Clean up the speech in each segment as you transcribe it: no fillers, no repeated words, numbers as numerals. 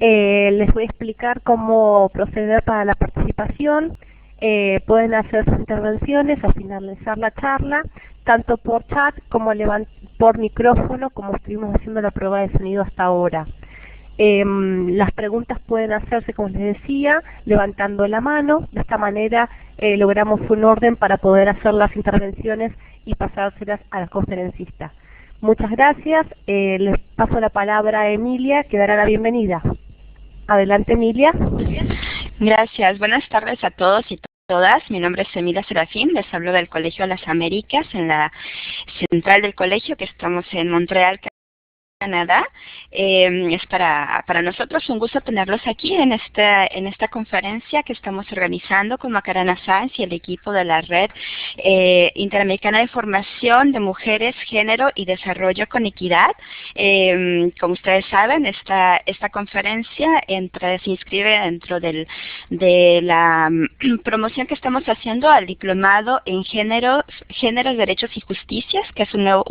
Les voy a explicar cómo proceder para la participación. Pueden hacer sus intervenciones al finalizar la charla, tanto por chat como por micrófono, como estuvimos haciendo la prueba de sonido hasta ahora. Las preguntas pueden hacerse, como les decía, levantando la mano. De esta manera logramos un orden para poder hacer las intervenciones y pasárselas a la conferencista. Muchas gracias. Les paso la palabra a Emilia, que dará la bienvenida. Adelante, Emilia. Gracias. Buenas tardes a todos y todas. Mi nombre es Emilia Serafín. Les hablo del Colegio de las Américas, en la central del colegio, que estamos en Montreal, Canadá. Es para nosotros un gusto tenerlos aquí en esta conferencia que estamos organizando con Macarena Sáenz y el equipo de la Red Interamericana de Formación de Mujeres, Género y Desarrollo con Equidad. Como ustedes saben, esta conferencia se inscribe dentro de la promoción que estamos haciendo al Diplomado en Géneros, Derechos y Justicias, que es uno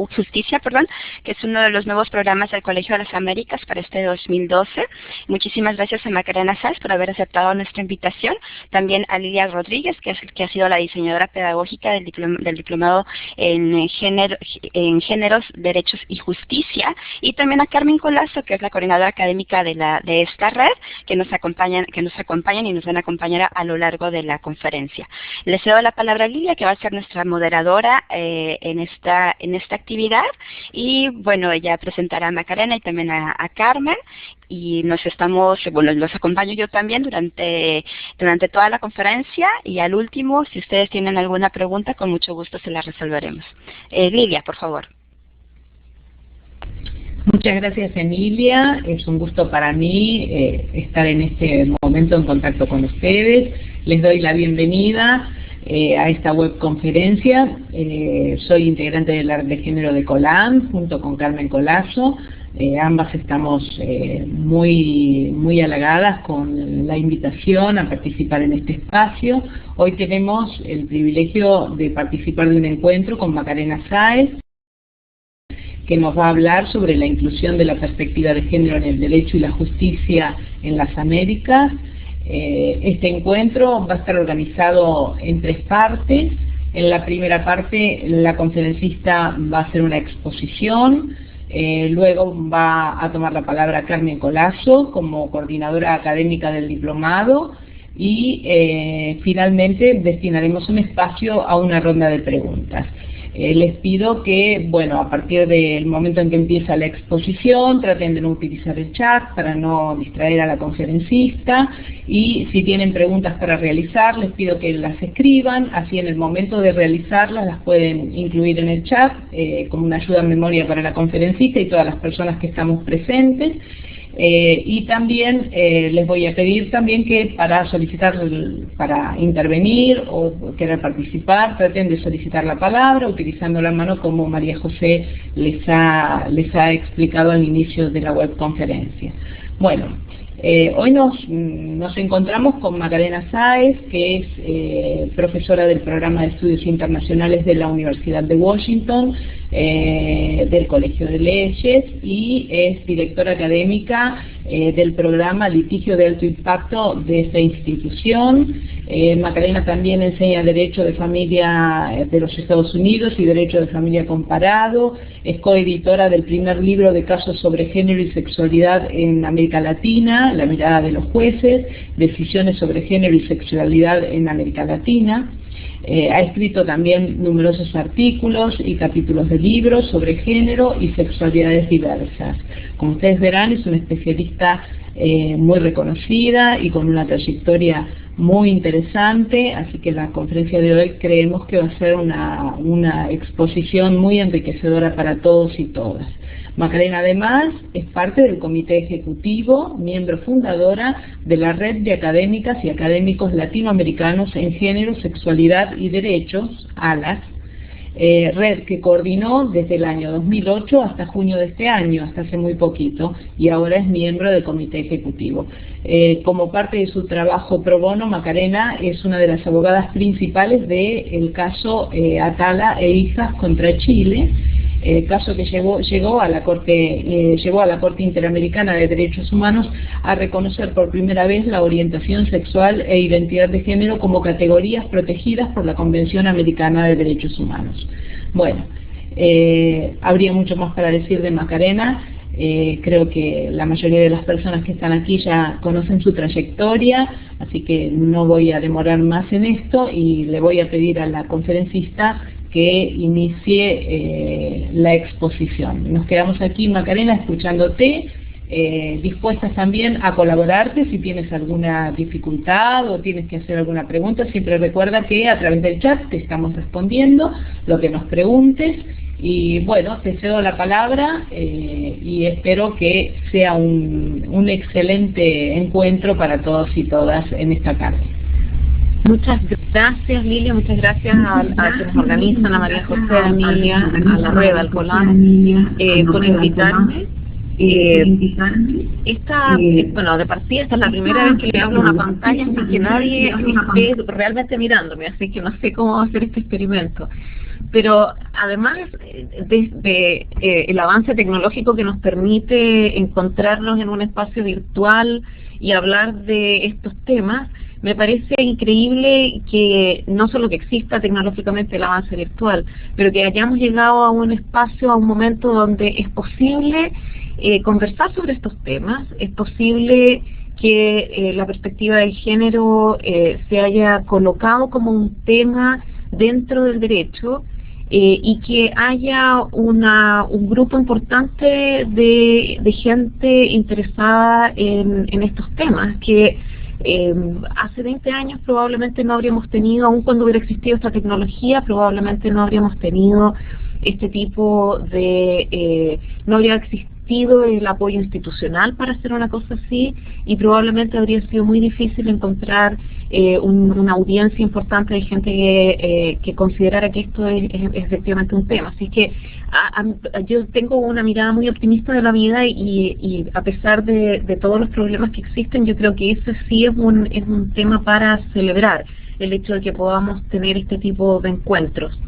de los nuevos programas del Colegio de las Américas para este 2012. Muchísimas gracias a Macarena Sáenz por haber aceptado nuestra invitación. También a Lilia Rodríguez, que ha sido la diseñadora pedagógica del diplomado en Géneros, Derechos y Justicia. Y también a Carmen Colazo, que es la coordinadora académica de esta red, que nos acompañan y nos van a acompañar a lo largo de la conferencia. Les cedo la palabra a Lilia, que va a ser nuestra moderadora en esta actividad. Y bueno, ella presentará a Macarena y también a Carmen, y los acompaño yo también durante toda la conferencia, y al último, si ustedes tienen alguna pregunta, con mucho gusto se la resolveremos. Lilia, por favor. Muchas gracias, Emilia. Es un gusto para mí estar en este momento en contacto con ustedes. Les doy la bienvenida a esta webconferencia. Soy integrante de la Red de Género de COLAM, junto con Carmen Colazo. Ambas estamos muy halagadas con la invitación a participar en este espacio. Hoy tenemos el privilegio de participar de un encuentro con Macarena Sáenz, que nos va a hablar sobre la inclusión de la perspectiva de género en el derecho y la justicia en las Américas. Este encuentro va a estar organizado en 3 partes. En la primera parte, la conferencista va a hacer una exposición. Luego va a tomar la palabra Carmen Colazo como coordinadora académica del diplomado. Y finalmente destinaremos un espacio a una ronda de preguntas. Les pido que, a partir del momento en que empieza la exposición, traten de no utilizar el chat para no distraer a la conferencista, y si tienen preguntas para realizar, les pido que las escriban, así en el momento de realizarlas las pueden incluir en el chat como una ayuda en memoria para la conferencista y todas las personas que estamos presentes. Y también les voy a pedir también que para intervenir o querer participar, traten de solicitar la palabra utilizando la mano, como María José les ha explicado al inicio de la webconferencia. Hoy nos encontramos con Macarena Sáenz, que es profesora del programa de estudios internacionales de la Universidad de Washington, del Colegio de Leyes, y es directora académica del programa Litigio de Alto Impacto de esta institución. Macarena también enseña Derecho de Familia de los Estados Unidos y Derecho de Familia Comparado. Es coeditora del primer libro de casos sobre género y sexualidad en América Latina, La mirada de los jueces, Decisiones sobre género y sexualidad en América Latina. Ha escrito también numerosos artículos y capítulos de libros sobre género y sexualidades diversas. Como ustedes verán, es una especialista muy reconocida y con una trayectoria muy interesante, así que la conferencia de hoy creemos que va a ser una exposición muy enriquecedora para todos y todas. Macarena además es parte del comité ejecutivo, miembro fundadora de la Red de Académicas y Académicos Latinoamericanos en Género, Sexualidad y Derechos, ALAS, red que coordinó desde el año 2008 hasta junio de este año, hasta hace muy poquito, y ahora es miembro del comité ejecutivo. Como parte de su trabajo pro bono, Macarena es una de las abogadas principales del caso Atala e Hijas contra Chile, caso que llevó a la Corte Interamericana de Derechos Humanos a reconocer por primera vez la orientación sexual e identidad de género como categorías protegidas por la Convención Americana de Derechos Humanos. Bueno, habría mucho más para decir de Macarena. Creo que la mayoría de las personas que están aquí ya conocen su trayectoria, así que no voy a demorar más en esto y le voy a pedir a la conferencista que inicie la exposición. Nos quedamos aquí, Macarena, escuchándote, dispuestas también a colaborarte si tienes alguna dificultad o tienes que hacer alguna pregunta. Siempre recuerda que a través del chat te estamos respondiendo lo que nos preguntes. Y bueno, te cedo la palabra y espero que sea un excelente encuentro para todos y todas en esta tarde. Muchas gracias, Lilia, muchas gracias a quienes organizan, a María José, a Emilia, a la red, al Colán, por invitarme. Bueno, de partida esta es la primera vez que le hablo a una pantalla sin que nadie esté realmente mirándome, así que no sé cómo hacer este experimento. Pero además de el avance tecnológico que nos permite encontrarnos en un espacio virtual y hablar de estos temas, me parece increíble que no solo que exista tecnológicamente el avance virtual, pero que hayamos llegado a un espacio, a un momento donde es posible conversar sobre estos temas, es posible que la perspectiva de género se haya colocado como un tema dentro del derecho y que haya un grupo importante de gente interesada en estos temas que hace 20 años probablemente no habríamos tenido, aun cuando hubiera existido esta tecnología, probablemente no habríamos tenido este tipo de, no habría existido el apoyo institucional para hacer una cosa así y probablemente habría sido muy difícil encontrar una audiencia importante de gente que considerara que esto es efectivamente un tema. Así que yo tengo una mirada muy optimista de la vida y a pesar de todos los problemas que existen, yo creo que ese sí es un tema para celebrar, el hecho de que podamos tener este tipo de encuentros.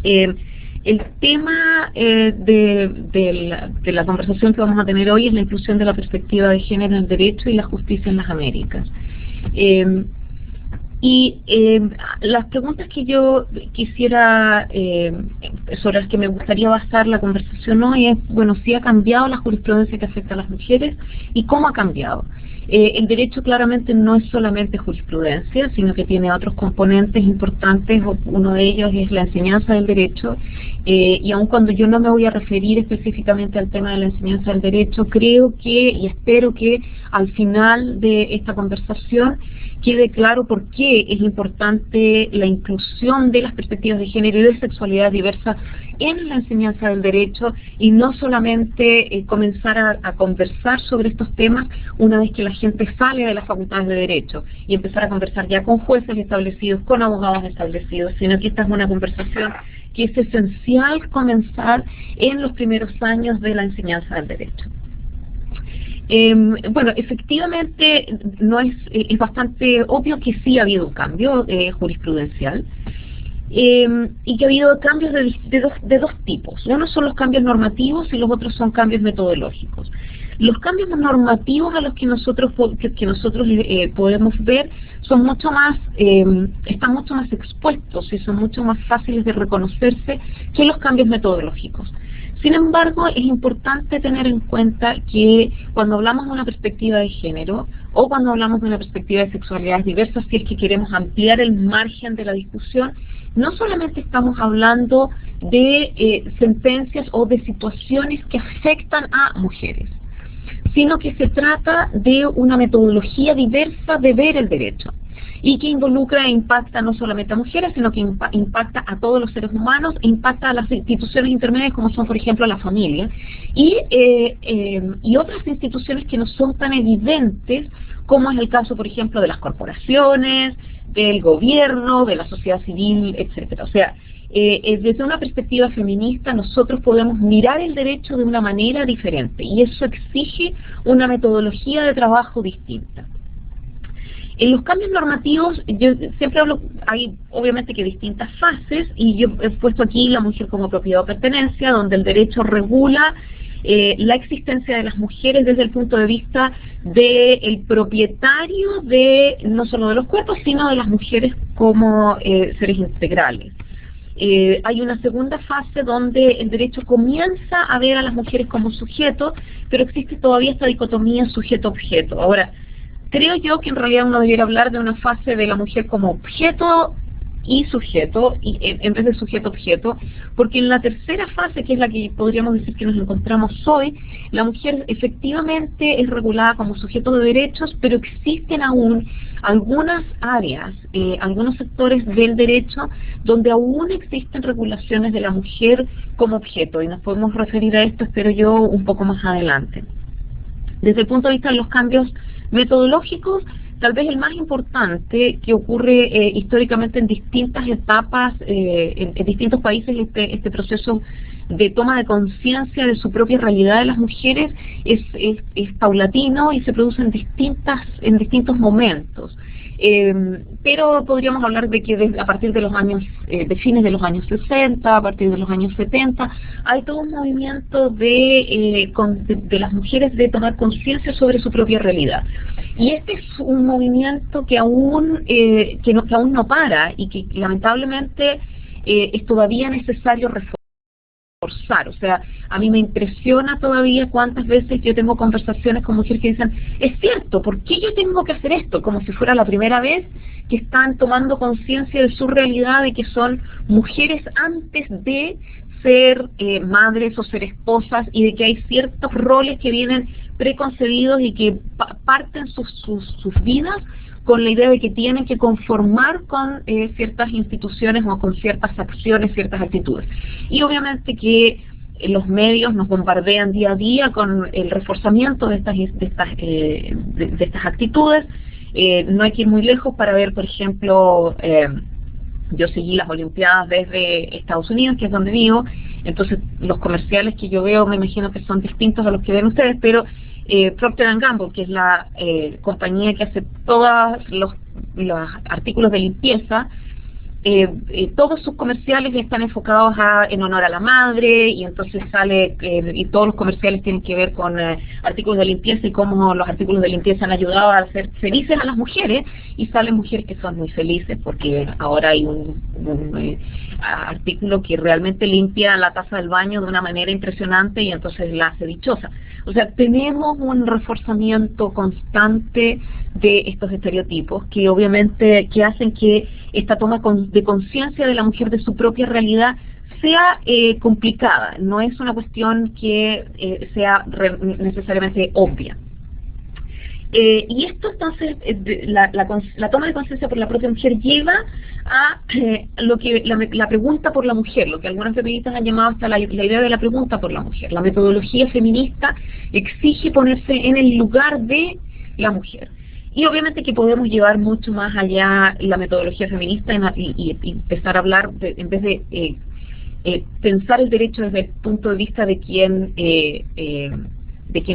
El tema de la conversación que vamos a tener hoy es la inclusión de la perspectiva de género en el derecho y la justicia en las Américas. Las preguntas que yo quisiera, sobre las que me gustaría basar la conversación hoy es, bueno, si ha cambiado la jurisprudencia que afecta a las mujeres y cómo ha cambiado. El derecho claramente no es solamente jurisprudencia, sino que tiene otros componentes importantes. Uno de ellos es la enseñanza del derecho, y aun cuando yo no me voy a referir específicamente al tema de la enseñanza del derecho, creo que y espero que al final de esta conversación quede claro por qué es importante la inclusión de las perspectivas de género y de sexualidad diversa en la enseñanza del derecho y no solamente comenzar a conversar sobre estos temas una vez que la gente sale de las facultades de derecho y empezar a conversar ya con jueces establecidos, con abogados establecidos, sino que esta es una conversación que es esencial comenzar en los primeros años de la enseñanza del derecho. Bueno, efectivamente es bastante obvio que sí ha habido un cambio jurisprudencial y que ha habido cambios de dos tipos. Uno son los cambios normativos y los otros son cambios metodológicos. Los cambios normativos a los que nosotros podemos ver son mucho más, están mucho más expuestos y son mucho más fáciles de reconocerse que los cambios metodológicos. Sin embargo, es importante tener en cuenta que cuando hablamos de una perspectiva de género o cuando hablamos de una perspectiva de sexualidades diversas, si es que queremos ampliar el margen de la discusión, no solamente estamos hablando de sentencias o de situaciones que afectan a mujeres, sino que se trata de una metodología diversa de ver el derecho y que involucra e impacta no solamente a mujeres, sino que impacta a todos los seres humanos, e impacta a las instituciones intermedias como son, por ejemplo, la familia, y otras instituciones que no son tan evidentes, como es el caso, por ejemplo, de las corporaciones, del gobierno, de la sociedad civil, etcétera. O sea, desde una perspectiva feminista nosotros podemos mirar el derecho de una manera diferente y eso exige una metodología de trabajo distinta. En los cambios normativos, yo siempre hablo, hay obviamente que distintas fases, y yo he puesto aquí la mujer como propiedad o pertenencia, donde el derecho regula la existencia de las mujeres desde el punto de vista del propietario de no solo de los cuerpos, sino de las mujeres como seres integrales. Hay una segunda fase donde el derecho comienza a ver a las mujeres como sujetos, pero existe todavía esta dicotomía sujeto-objeto. Ahora, creo yo que en realidad uno debiera hablar de una fase de la mujer como objeto y sujeto, y en vez de sujeto-objeto, porque en la tercera fase, que es la que podríamos decir que nos encontramos hoy, la mujer efectivamente es regulada como sujeto de derechos, pero existen aún algunas áreas, algunos sectores del derecho donde aún existen regulaciones de la mujer como objeto, y nos podemos referir a esto, espero yo, un poco más adelante. Desde el punto de vista de los cambios metodológicos, tal vez el más importante que ocurre históricamente en distintas etapas, en distintos países, este proceso de toma de conciencia de su propia realidad de las mujeres es paulatino y se produce en distintos momentos. Pero podríamos hablar de que a partir de los años, de fines de los años 60, a partir de los años 70, hay todo un movimiento de las mujeres de tomar conciencia sobre su propia realidad. Y este es un movimiento que aún no para, y que lamentablemente es todavía necesario reforzar. O sea, a mí me impresiona todavía cuántas veces yo tengo conversaciones con mujeres que dicen, es cierto, ¿por qué yo tengo que hacer esto? Como si fuera la primera vez que están tomando conciencia de su realidad, de que son mujeres antes de ser madres o ser esposas, y de que hay ciertos roles que vienen preconcebidos y que parten sus vidas con la idea de que tienen que conformar con ciertas instituciones o con ciertas acciones, ciertas actitudes. Y obviamente que los medios nos bombardean día a día con el reforzamiento de estas actitudes. No hay que ir muy lejos para ver, por ejemplo, yo seguí las Olimpiadas desde Estados Unidos, que es donde vivo, entonces los comerciales que yo veo me imagino que son distintos a los que ven ustedes, pero Procter & Gamble, que es la compañía que hace todos los artículos de limpieza, todos sus comerciales están enfocados en honor a la madre, y entonces sale, y todos los comerciales tienen que ver con artículos de limpieza y cómo los artículos de limpieza han ayudado a hacer felices a las mujeres, y salen mujeres que son muy felices porque ahora hay un artículo que realmente limpia la taza del baño de una manera impresionante y entonces la hace dichosa. O sea, tenemos un reforzamiento constante de estos estereotipos que obviamente que hacen que esta toma de conciencia de la mujer de su propia realidad sea complicada, no es una cuestión que sea necesariamente obvia. Y esto entonces, la toma de conciencia por la propia mujer lleva a lo que la pregunta por la mujer, lo que algunas feministas han llamado hasta la idea de la pregunta por la mujer. La metodología feminista exige ponerse en el lugar de la mujer. Y obviamente que podemos llevar mucho más allá la metodología feminista y empezar a hablar, en vez de pensar el derecho desde el punto de vista de quien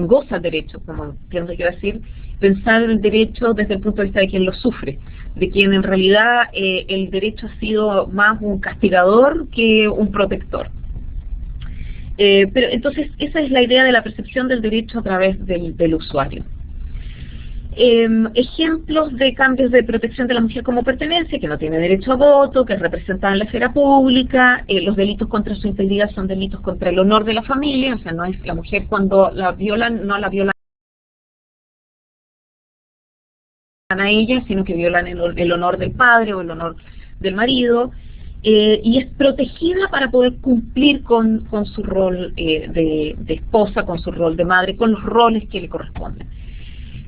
goza el derecho, como pienso yo decir, pensar el derecho desde el punto de vista de quien lo sufre, de quien en realidad el derecho ha sido más un castigador que un protector. Pero entonces esa es la idea de la percepción del derecho a través del usuario. Ejemplos de cambios de protección de la mujer como pertenencia, que no tiene derecho a voto, que es representada en la esfera pública. Los delitos contra su integridad son delitos contra el honor de la familia, o sea, no es la mujer cuando la violan, no la violan a ella, sino que violan el honor del padre o el honor del marido, y es protegida para poder cumplir con su rol de esposa, con su rol de madre, con los roles que le corresponden.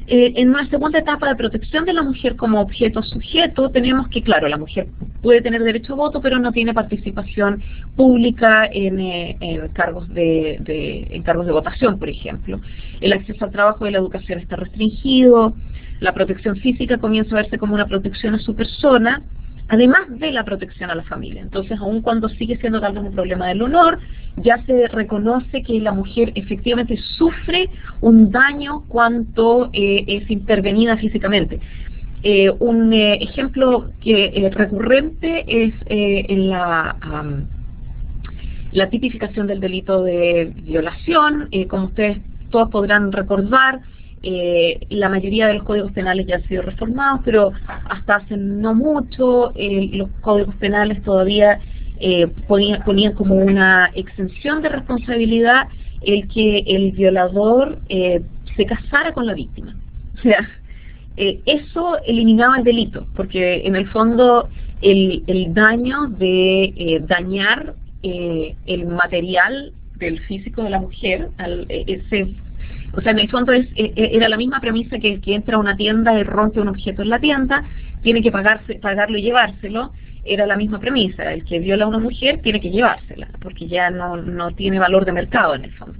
En una segunda etapa de protección de la mujer como objeto sujeto, tenemos que, claro, la mujer puede tener derecho a voto, pero no tiene participación pública en cargos de votación, por ejemplo. El acceso al trabajo y la educación está restringido. La protección física comienza a verse como una protección a su persona, además de la protección a la familia. Entonces, aun cuando sigue siendo tal vez un problema del honor, ya se reconoce que la mujer efectivamente sufre un daño cuando es intervenida físicamente. Un ejemplo que recurrente es en la tipificación del delito de violación. Como ustedes todos podrán recordar, la mayoría de los códigos penales ya han sido reformados, pero hasta hace no mucho los códigos penales todavía ponían como una exención de responsabilidad el que el violador se casara con la víctima. O sea, eso eliminaba el delito, porque en el fondo el daño de dañar el material del físico de la mujer, o sea, en el fondo era la misma premisa que el que entra a una tienda y rompe un objeto en la tienda, tiene que pagarlo y llevárselo. Era la misma premisa, el que viola a una mujer tiene que llevársela, porque ya no tiene valor de mercado en el fondo.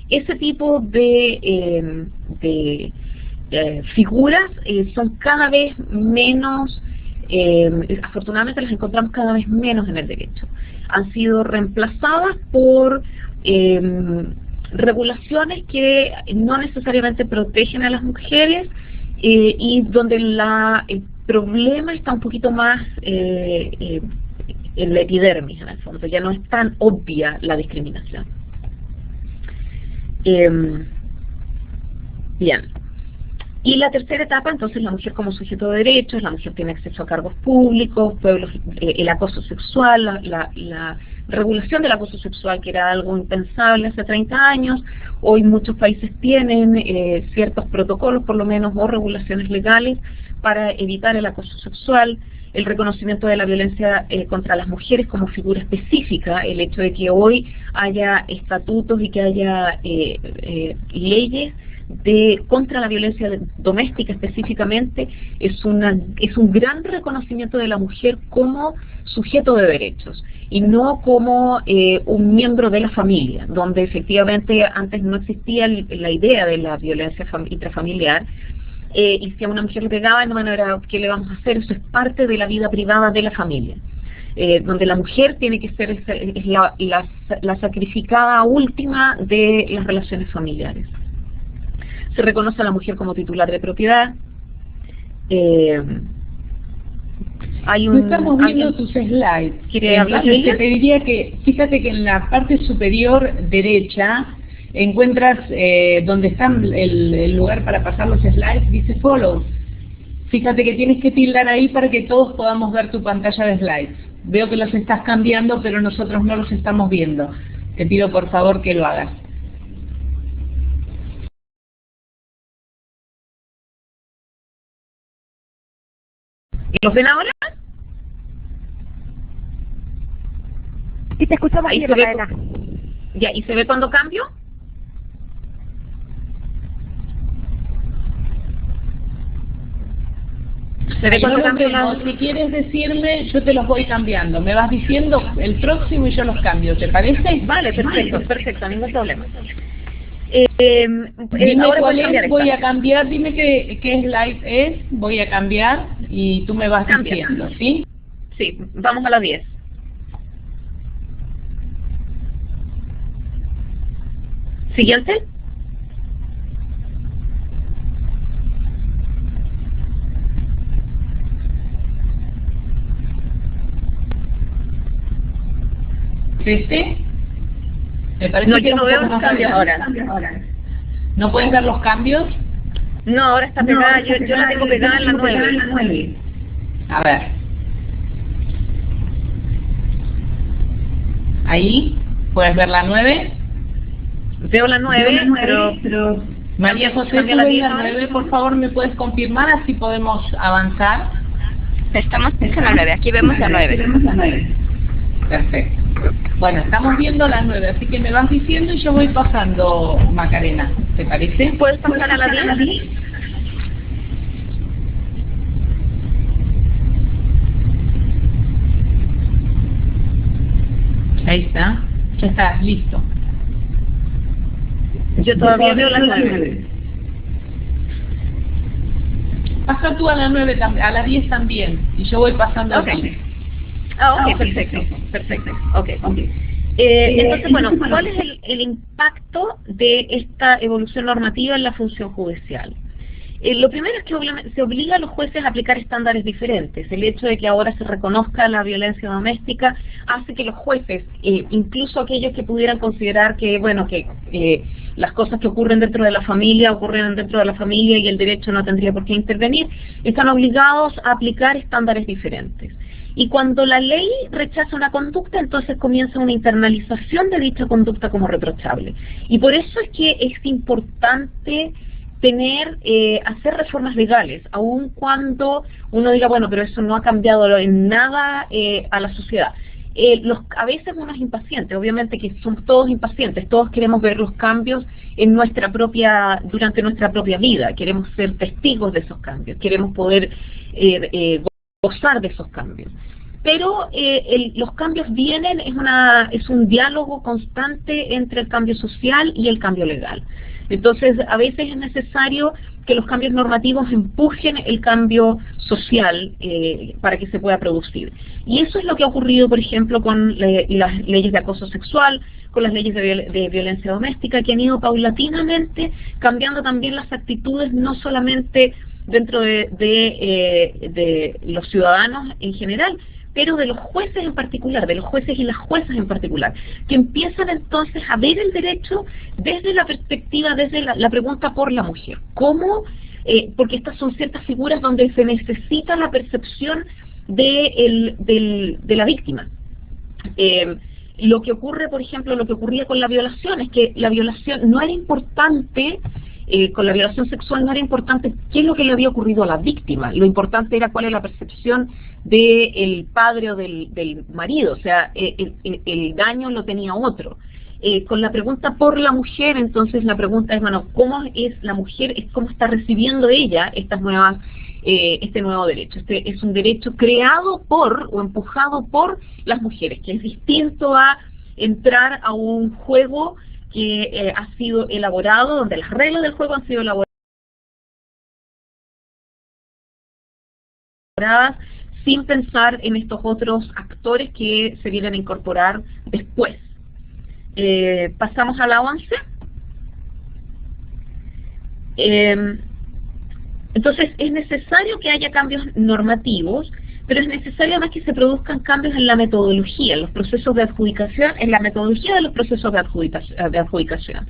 Ese tipo de figuras son cada vez menos, afortunadamente las encontramos cada vez menos en el derecho. Han sido reemplazadas por regulaciones que no necesariamente protegen a las mujeres y donde el problema está un poquito más en la epidermis, en el fondo. Ya no es tan obvia la discriminación. Bien. Y la tercera etapa, entonces, la mujer como sujeto de derechos, la mujer tiene acceso a cargos públicos, el acoso sexual, la regulación del acoso sexual, que era algo impensable hace 30 años. Hoy muchos países tienen ciertos protocolos, por lo menos, o regulaciones legales para evitar el acoso sexual, el reconocimiento de la violencia contra las mujeres como figura específica, el hecho de que hoy haya estatutos y que haya leyes contra la violencia doméstica específicamente, es un gran reconocimiento de la mujer como sujeto de derechos y no como un miembro de la familia, donde efectivamente antes no existía la idea de la violencia intrafamiliar. Y si a una mujer le pegaban, bueno, era, ¿qué le vamos a hacer? Eso es parte de la vida privada de la familia, donde la mujer tiene que ser la sacrificada última de las relaciones familiares. Se reconoce a la mujer como titular de propiedad. No estamos viendo tus slides. ¿Quiere hablar de ella? Te pediría que, fíjate que en la parte superior derecha encuentras donde está el lugar para pasar los slides, dice follow. Fíjate que tienes que tildar ahí para que todos podamos ver tu pantalla de slides. Veo que los estás cambiando, pero nosotros no los estamos viendo. Te pido por favor que lo hagas. ¿Los ven ahora? Sí, te escuchamos bien, Macarena. Ya, ¿y se ve cuando cambio? ¿Se ve cuando cambio? Si quieres decirme, yo te los voy cambiando. Me vas diciendo el próximo y yo los cambio, ¿te parece? Vale, perfecto, ningún problema. Dime ahora cuál es, voy a cambiar, dime qué slide es, voy a cambiar y tú me vas diciendo, ¿sí? Sí, vamos a la 10. ¿Siguiente? ¿Este? Me parece no, que yo no veo los cambios ahora. ¿No puedes ver los cambios? No, ahora está pegada, yo la tengo pegada en la 9. A ver. Ahí, ¿puedes ver la 9? Veo la 9, pero María José, ¿tú ves la 9? Por favor, ¿me puedes confirmar? Así podemos avanzar. Estamos en la 9, aquí vemos la 9. Perfecto. Bueno, estamos viendo las 9, así que me vas diciendo y yo voy pasando, Macarena. ¿Te parece? ¿Puedes pasar a la 10? Ahí está. Ya está, listo. Yo todavía veo la 9. Pasa tú a la 9 también, a la 10 también, y yo voy pasando aquí. Ok, perfecto. Okay. Entonces, bueno, ¿cuál es el impacto de esta evolución normativa en la función judicial? Lo primero es que se obliga a los jueces a aplicar estándares diferentes. El hecho de que ahora se reconozca la violencia doméstica hace que los jueces, incluso aquellos que pudieran considerar que, bueno, que las cosas que ocurren dentro de la familia ocurren dentro de la familia y el derecho no tendría por qué intervenir, están obligados a aplicar estándares diferentes. Y cuando la ley rechaza una conducta, entonces comienza una internalización de dicha conducta como reprochable. Y por eso es que es importante hacer reformas legales, aun cuando uno diga, bueno, pero eso no ha cambiado en nada a la sociedad. A veces uno es impaciente, obviamente que somos todos impacientes, todos queremos ver los cambios durante nuestra propia vida, queremos ser testigos de esos cambios, queremos poder gozar de esos cambios. Pero los cambios vienen, es un diálogo constante entre el cambio social y el cambio legal. Entonces, a veces es necesario que los cambios normativos empujen el cambio social para que se pueda producir. Y eso es lo que ha ocurrido, por ejemplo, con las leyes de acoso sexual, con las leyes de violencia doméstica, que han ido paulatinamente cambiando también las actitudes, no solamente dentro de los ciudadanos en general, pero de los jueces en particular, de los jueces y las juezas en particular, que empiezan entonces a ver el derecho desde la perspectiva, desde la pregunta por la mujer. ¿Cómo? Porque estas son ciertas figuras donde se necesita la percepción de la víctima. Lo que ocurre, por ejemplo, lo que ocurría con la violación, es que la violación no era importante. Con la violación sexual no era importante qué es lo que le había ocurrido a la víctima, lo importante era cuál era la percepción del padre o del marido, o sea, el daño lo tenía otro. Con la pregunta por la mujer, entonces la pregunta es, bueno, ¿cómo es la mujer, cómo está recibiendo ella este nuevo derecho? Este es un derecho creado por o empujado por las mujeres, que es distinto a entrar a un juego que ha sido elaborado, donde las reglas del juego han sido elaboradas sin pensar en estos otros actores que se vienen a incorporar después. Pasamos a la 11. Entonces, es necesario que haya cambios normativos, pero es necesario además que se produzcan cambios en la metodología, en los procesos de adjudicación, en la metodología de los procesos de adjudicación.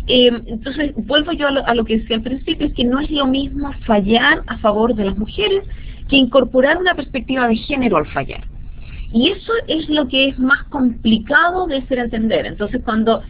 Entonces, vuelvo yo a lo que decía al principio, es que no es lo mismo fallar a favor de las mujeres que incorporar una perspectiva de género al fallar. Y eso es lo que es más complicado de hacer entender. Entonces, cuando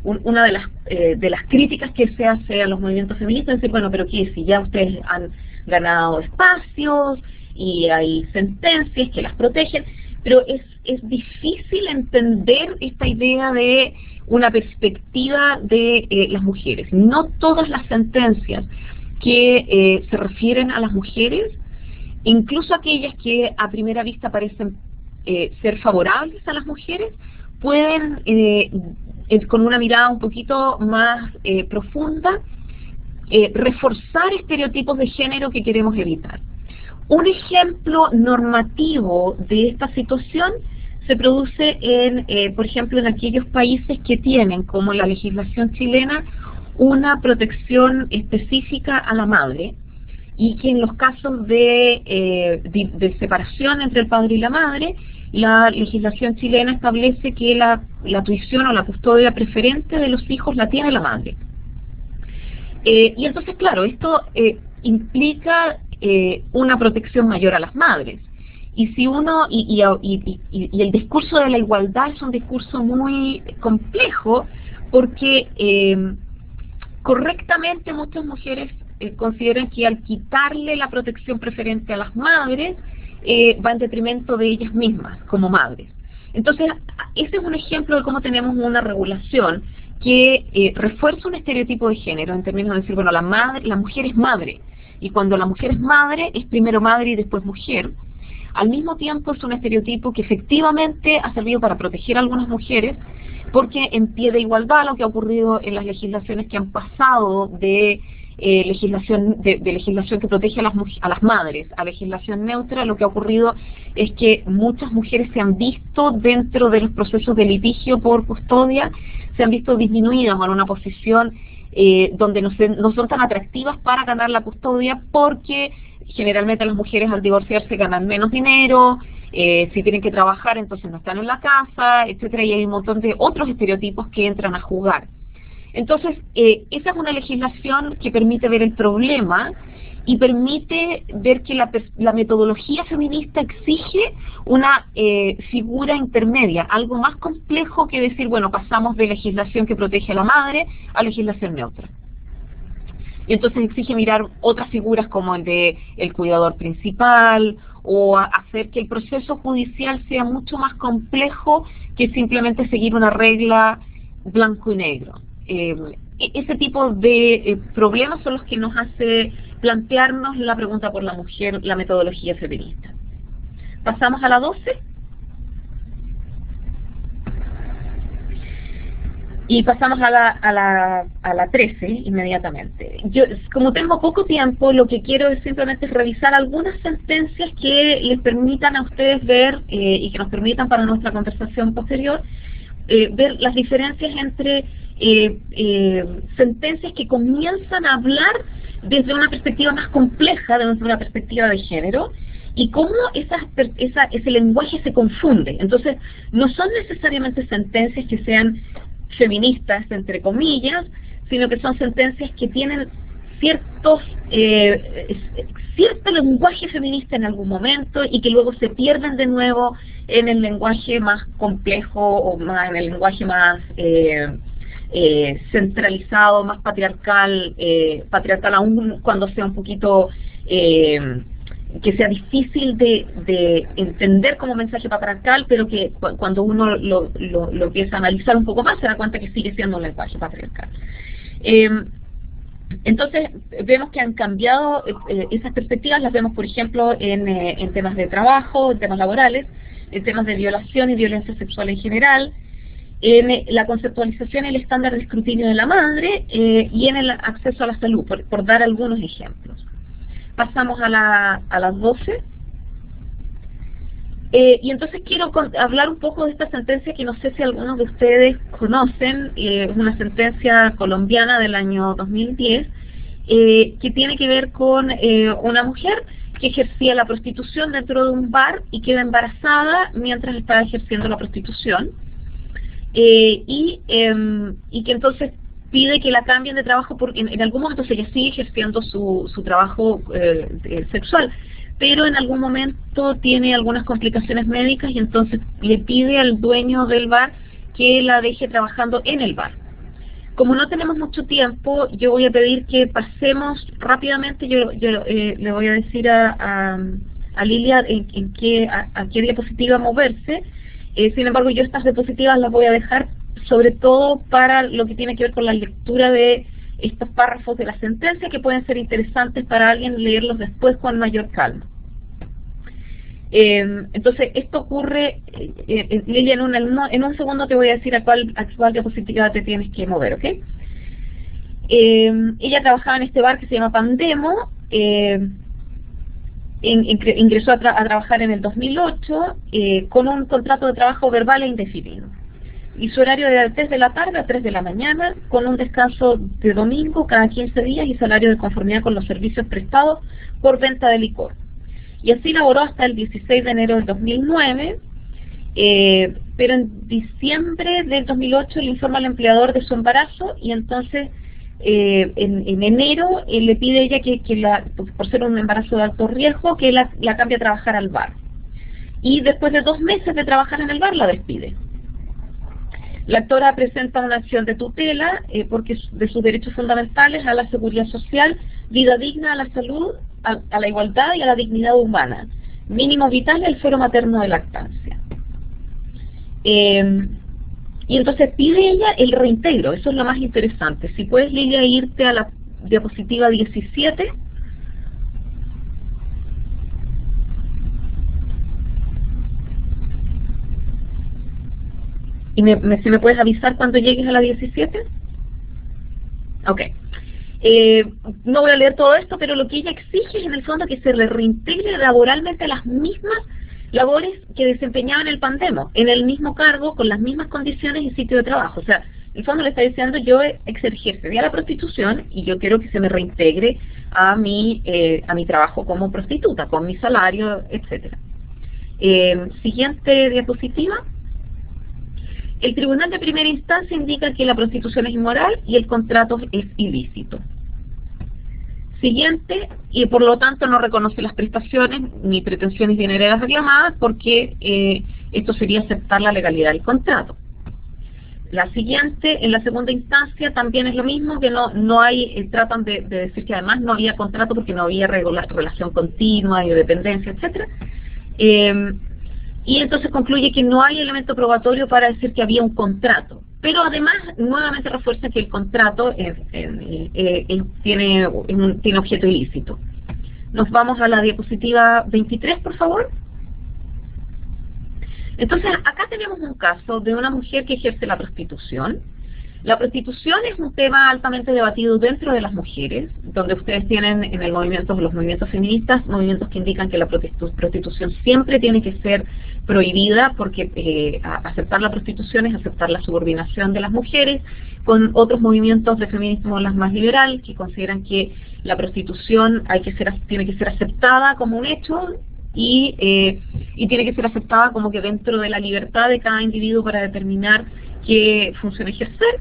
una de las críticas que se hace a los movimientos feministas es decir, bueno, pero ¿qué? Si ya ustedes han ganado espacios y hay sentencias que las protegen, pero es difícil entender esta idea de una perspectiva de las mujeres. No todas las sentencias que se refieren a las mujeres, incluso aquellas que a primera vista parecen ser favorables a las mujeres, pueden, con una mirada un poquito más profunda, reforzar estereotipos de género que queremos evitar. Un ejemplo normativo de esta situación se produce por ejemplo, en aquellos países que tienen, como la legislación chilena, una protección específica a la madre, y que en los casos de separación entre el padre y la madre, la legislación chilena establece que la tuición o la custodia preferente de los hijos la tiene la madre. Y entonces, claro, esto implica una protección mayor a las madres. Y si uno y el discurso de la igualdad es un discurso muy complejo, porque correctamente muchas mujeres consideran que al quitarle la protección preferente a las madres va en detrimento de ellas mismas como madres. Entonces, ese es un ejemplo de cómo tenemos una regulación que refuerza un estereotipo de género en términos de decir, bueno, la mujer es madre, y cuando la mujer es madre, es primero madre y después mujer. Al mismo tiempo es un estereotipo que efectivamente ha servido para proteger a algunas mujeres, porque en pie de igualdad lo que ha ocurrido en las legislaciones que han pasado de legislación que protege a las madres a legislación neutra, lo que ha ocurrido es que muchas mujeres se han visto dentro de los procesos de litigio por custodia, se han visto disminuidas en una posición donde no son tan atractivas para ganar la custodia, porque generalmente las mujeres al divorciarse ganan menos dinero, si tienen que trabajar entonces no están en la casa, etcétera, y hay un montón de otros estereotipos que entran a jugar. Entonces, esa es una legislación que permite ver el problema y permite ver que la metodología feminista exige una figura intermedia, algo más complejo que decir, bueno, pasamos de legislación que protege a la madre a legislación neutra. Y entonces exige mirar otras figuras como el de el cuidador principal, o hacer que el proceso judicial sea mucho más complejo que simplemente seguir una regla blanco y negro. Ese tipo de problemas son los que nos hace plantearnos la pregunta por la mujer, la metodología feminista. Pasamos a la 12. Y pasamos a la 13 inmediatamente. Yo, como tengo poco tiempo, lo que quiero es simplemente revisar algunas sentencias que les permitan a ustedes ver y que nos permitan para nuestra conversación posterior ver las diferencias entre sentencias que comienzan a hablar desde una perspectiva más compleja, desde una perspectiva de género, y cómo ese lenguaje se confunde. Entonces, no son necesariamente sentencias que sean feministas, entre comillas, sino que son sentencias que tienen cierto lenguaje feminista en algún momento y que luego se pierden de nuevo en el lenguaje más complejo o en el lenguaje más centralizado, más patriarcal, patriarcal aún cuando sea un poquito que sea difícil de entender como mensaje patriarcal, pero que cuando uno lo empieza a analizar un poco más se da cuenta que sigue siendo un lenguaje patriarcal. Entonces vemos que han cambiado esas perspectivas, las vemos por ejemplo en temas de trabajo, en temas laborales, en temas de violación y violencia sexual en general, en la conceptualización y el estándar de escrutinio de la madre y en el acceso a la salud, por dar algunos ejemplos. Pasamos a las 12. Y entonces quiero hablar un poco de esta sentencia que no sé si algunos de ustedes conocen. Es una sentencia colombiana del año 2010 que tiene que ver con una mujer que ejercía la prostitución dentro de un bar y queda embarazada mientras estaba ejerciendo la prostitución. Y que entonces pide que la cambien de trabajo porque en algún momento ella sigue ejerciendo su trabajo sexual, pero en algún momento tiene algunas complicaciones médicas y entonces le pide al dueño del bar que la deje trabajando en el bar. Como no tenemos mucho tiempo, yo voy a pedir que pasemos rápidamente, yo le voy a decir a Lilia a qué diapositiva moverse. Sin embargo, yo estas diapositivas las voy a dejar sobre todo para lo que tiene que ver con la lectura de estos párrafos de la sentencia, que pueden ser interesantes para alguien leerlos después con mayor calma. Entonces, esto ocurre, Lilia, en un segundo te voy a decir a cuál diapositiva te tienes que mover, ¿ok? Ella trabajaba en este bar que se llama Pandemo, ingresó a trabajar en el 2008 con un contrato de trabajo verbal e indefinido. Y su horario era de 3 de la tarde a 3 de la mañana, con un descanso de domingo cada 15 días y salario de conformidad con los servicios prestados por venta de licor. Y así laboró hasta el 16 de enero del 2009, pero en diciembre del 2008 le informa al empleador de su embarazo y entonces en enero le pide a ella que por ser un embarazo de alto riesgo, que la cambie a trabajar al bar. Y después de 2 meses de trabajar en el bar la despide. La actora presenta una acción de tutela porque de sus derechos fundamentales a la seguridad social, vida digna, a la salud, a la igualdad y a la dignidad humana, mínimo vital y el fuero materno de lactancia. Y entonces pide ella el reintegro, eso es lo más interesante. Si puedes, Lilia, irte a la diapositiva 17. ¿Y si me puedes avisar cuando llegues a la 17? Ok. No voy a leer todo esto, pero lo que ella exige es en el fondo que se le reintegre laboralmente las mismas labores que desempeñaba en el Pandemo, en el mismo cargo, con las mismas condiciones y sitio de trabajo. O sea, En el fondo le está diciendo, yo ejercería la prostitución y yo quiero que se me reintegre a mi trabajo como prostituta, con mi salario, etcétera. Siguiente diapositiva. El tribunal de primera instancia indica que la prostitución es inmoral y el contrato es ilícito. Siguiente, y por lo tanto no reconoce las prestaciones ni pretensiones dinerarias reclamadas porque esto sería aceptar la legalidad del contrato. La siguiente, en la segunda instancia, también es lo mismo, que no hay, tratan de decir que además no había contrato porque no había relación continua y de dependencia, etcétera. Y entonces concluye que no hay elemento probatorio para decir que había un contrato. Pero además, nuevamente refuerza que el contrato tiene objeto ilícito. Nos vamos a la diapositiva 23, por favor. Entonces, acá tenemos un caso de una mujer que ejerce la prostitución. La prostitución es un tema altamente debatido dentro de las mujeres, donde ustedes tienen en el movimiento, los movimientos feministas, movimientos que indican que la prostitución siempre tiene que ser prohibida, porque aceptar la prostitución es aceptar la subordinación de las mujeres, con otros movimientos de feminismo más liberal, que consideran que la prostitución tiene que ser aceptada como un hecho, y tiene que ser aceptada como que dentro de la libertad de cada individuo para determinar qué función ejercer.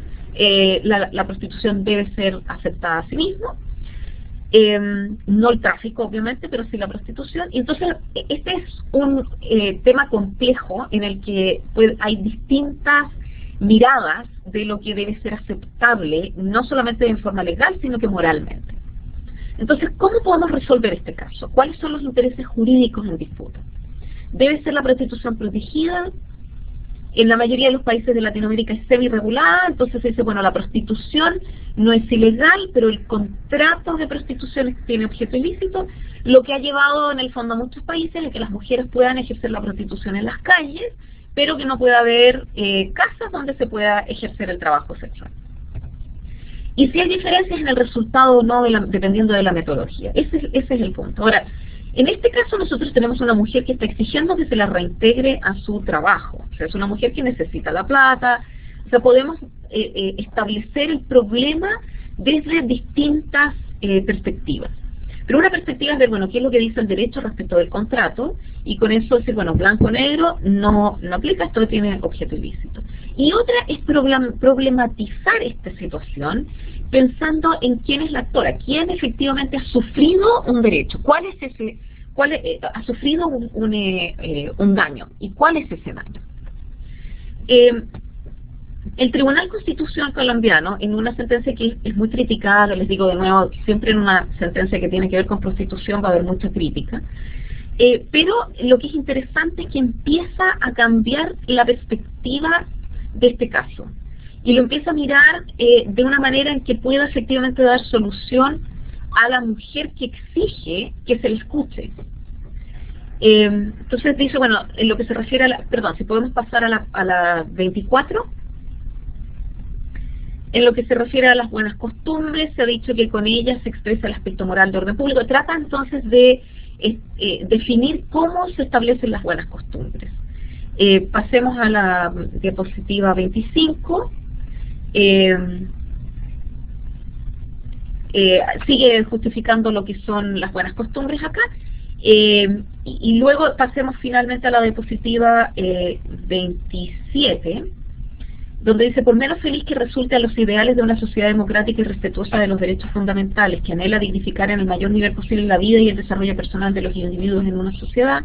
La prostitución debe ser aceptada a sí mismo, no el tráfico obviamente, pero sí la prostitución. Y entonces este es un tema complejo en el que hay distintas miradas de lo que debe ser aceptable, no solamente en forma legal, sino que moralmente. Entonces, ¿cómo podemos resolver este caso? ¿Cuáles son los intereses jurídicos en disputa? ¿Debe ser la prostitución protegida? En la mayoría de los países de Latinoamérica es semi-regulada, entonces se dice, bueno, la prostitución no es ilegal, pero el contrato de prostitución tiene objeto ilícito, lo que ha llevado en el fondo a muchos países a que las mujeres puedan ejercer la prostitución en las calles, pero que no pueda haber casas donde se pueda ejercer el trabajo sexual. Y si hay diferencias en el resultado o no, dependiendo de la metodología. Ese es el punto. Ahora, en este caso nosotros tenemos una mujer que está exigiendo que se la reintegre a su trabajo. O sea, es una mujer que necesita la plata. O sea, podemos establecer el problema desde distintas perspectivas. Pero una perspectiva es ver, bueno, qué es lo que dice el derecho respecto del contrato, y con eso decir, bueno, blanco o negro no aplica, esto tiene objeto ilícito. Y otra es problematizar esta situación pensando en quién es la actora, quién efectivamente ha sufrido un derecho, ha sufrido un daño, y cuál es ese daño. El Tribunal Constitucional colombiano, en una sentencia que es muy criticada, les digo de nuevo, siempre en una sentencia que tiene que ver con prostitución va a haber mucha crítica, pero lo que es interesante es que empieza a cambiar la perspectiva de este caso, y lo empieza a mirar de una manera en que pueda efectivamente dar solución a la mujer que exige que se le escuche. Entonces dice, bueno, en lo que se refiere a la, perdón, si podemos pasar a la 24. En lo que se refiere a las buenas costumbres, se ha dicho que con ellas se expresa el aspecto moral de orden público. Trata entonces de definir cómo se establecen las buenas costumbres. Pasemos a la diapositiva 25. Sigue justificando lo que son las buenas costumbres acá. Y luego pasemos finalmente a la diapositiva 27. Donde dice, por menos feliz que resulte a los ideales de una sociedad democrática y respetuosa de los derechos fundamentales, que anhela dignificar en el mayor nivel posible la vida y el desarrollo personal de los individuos en una sociedad,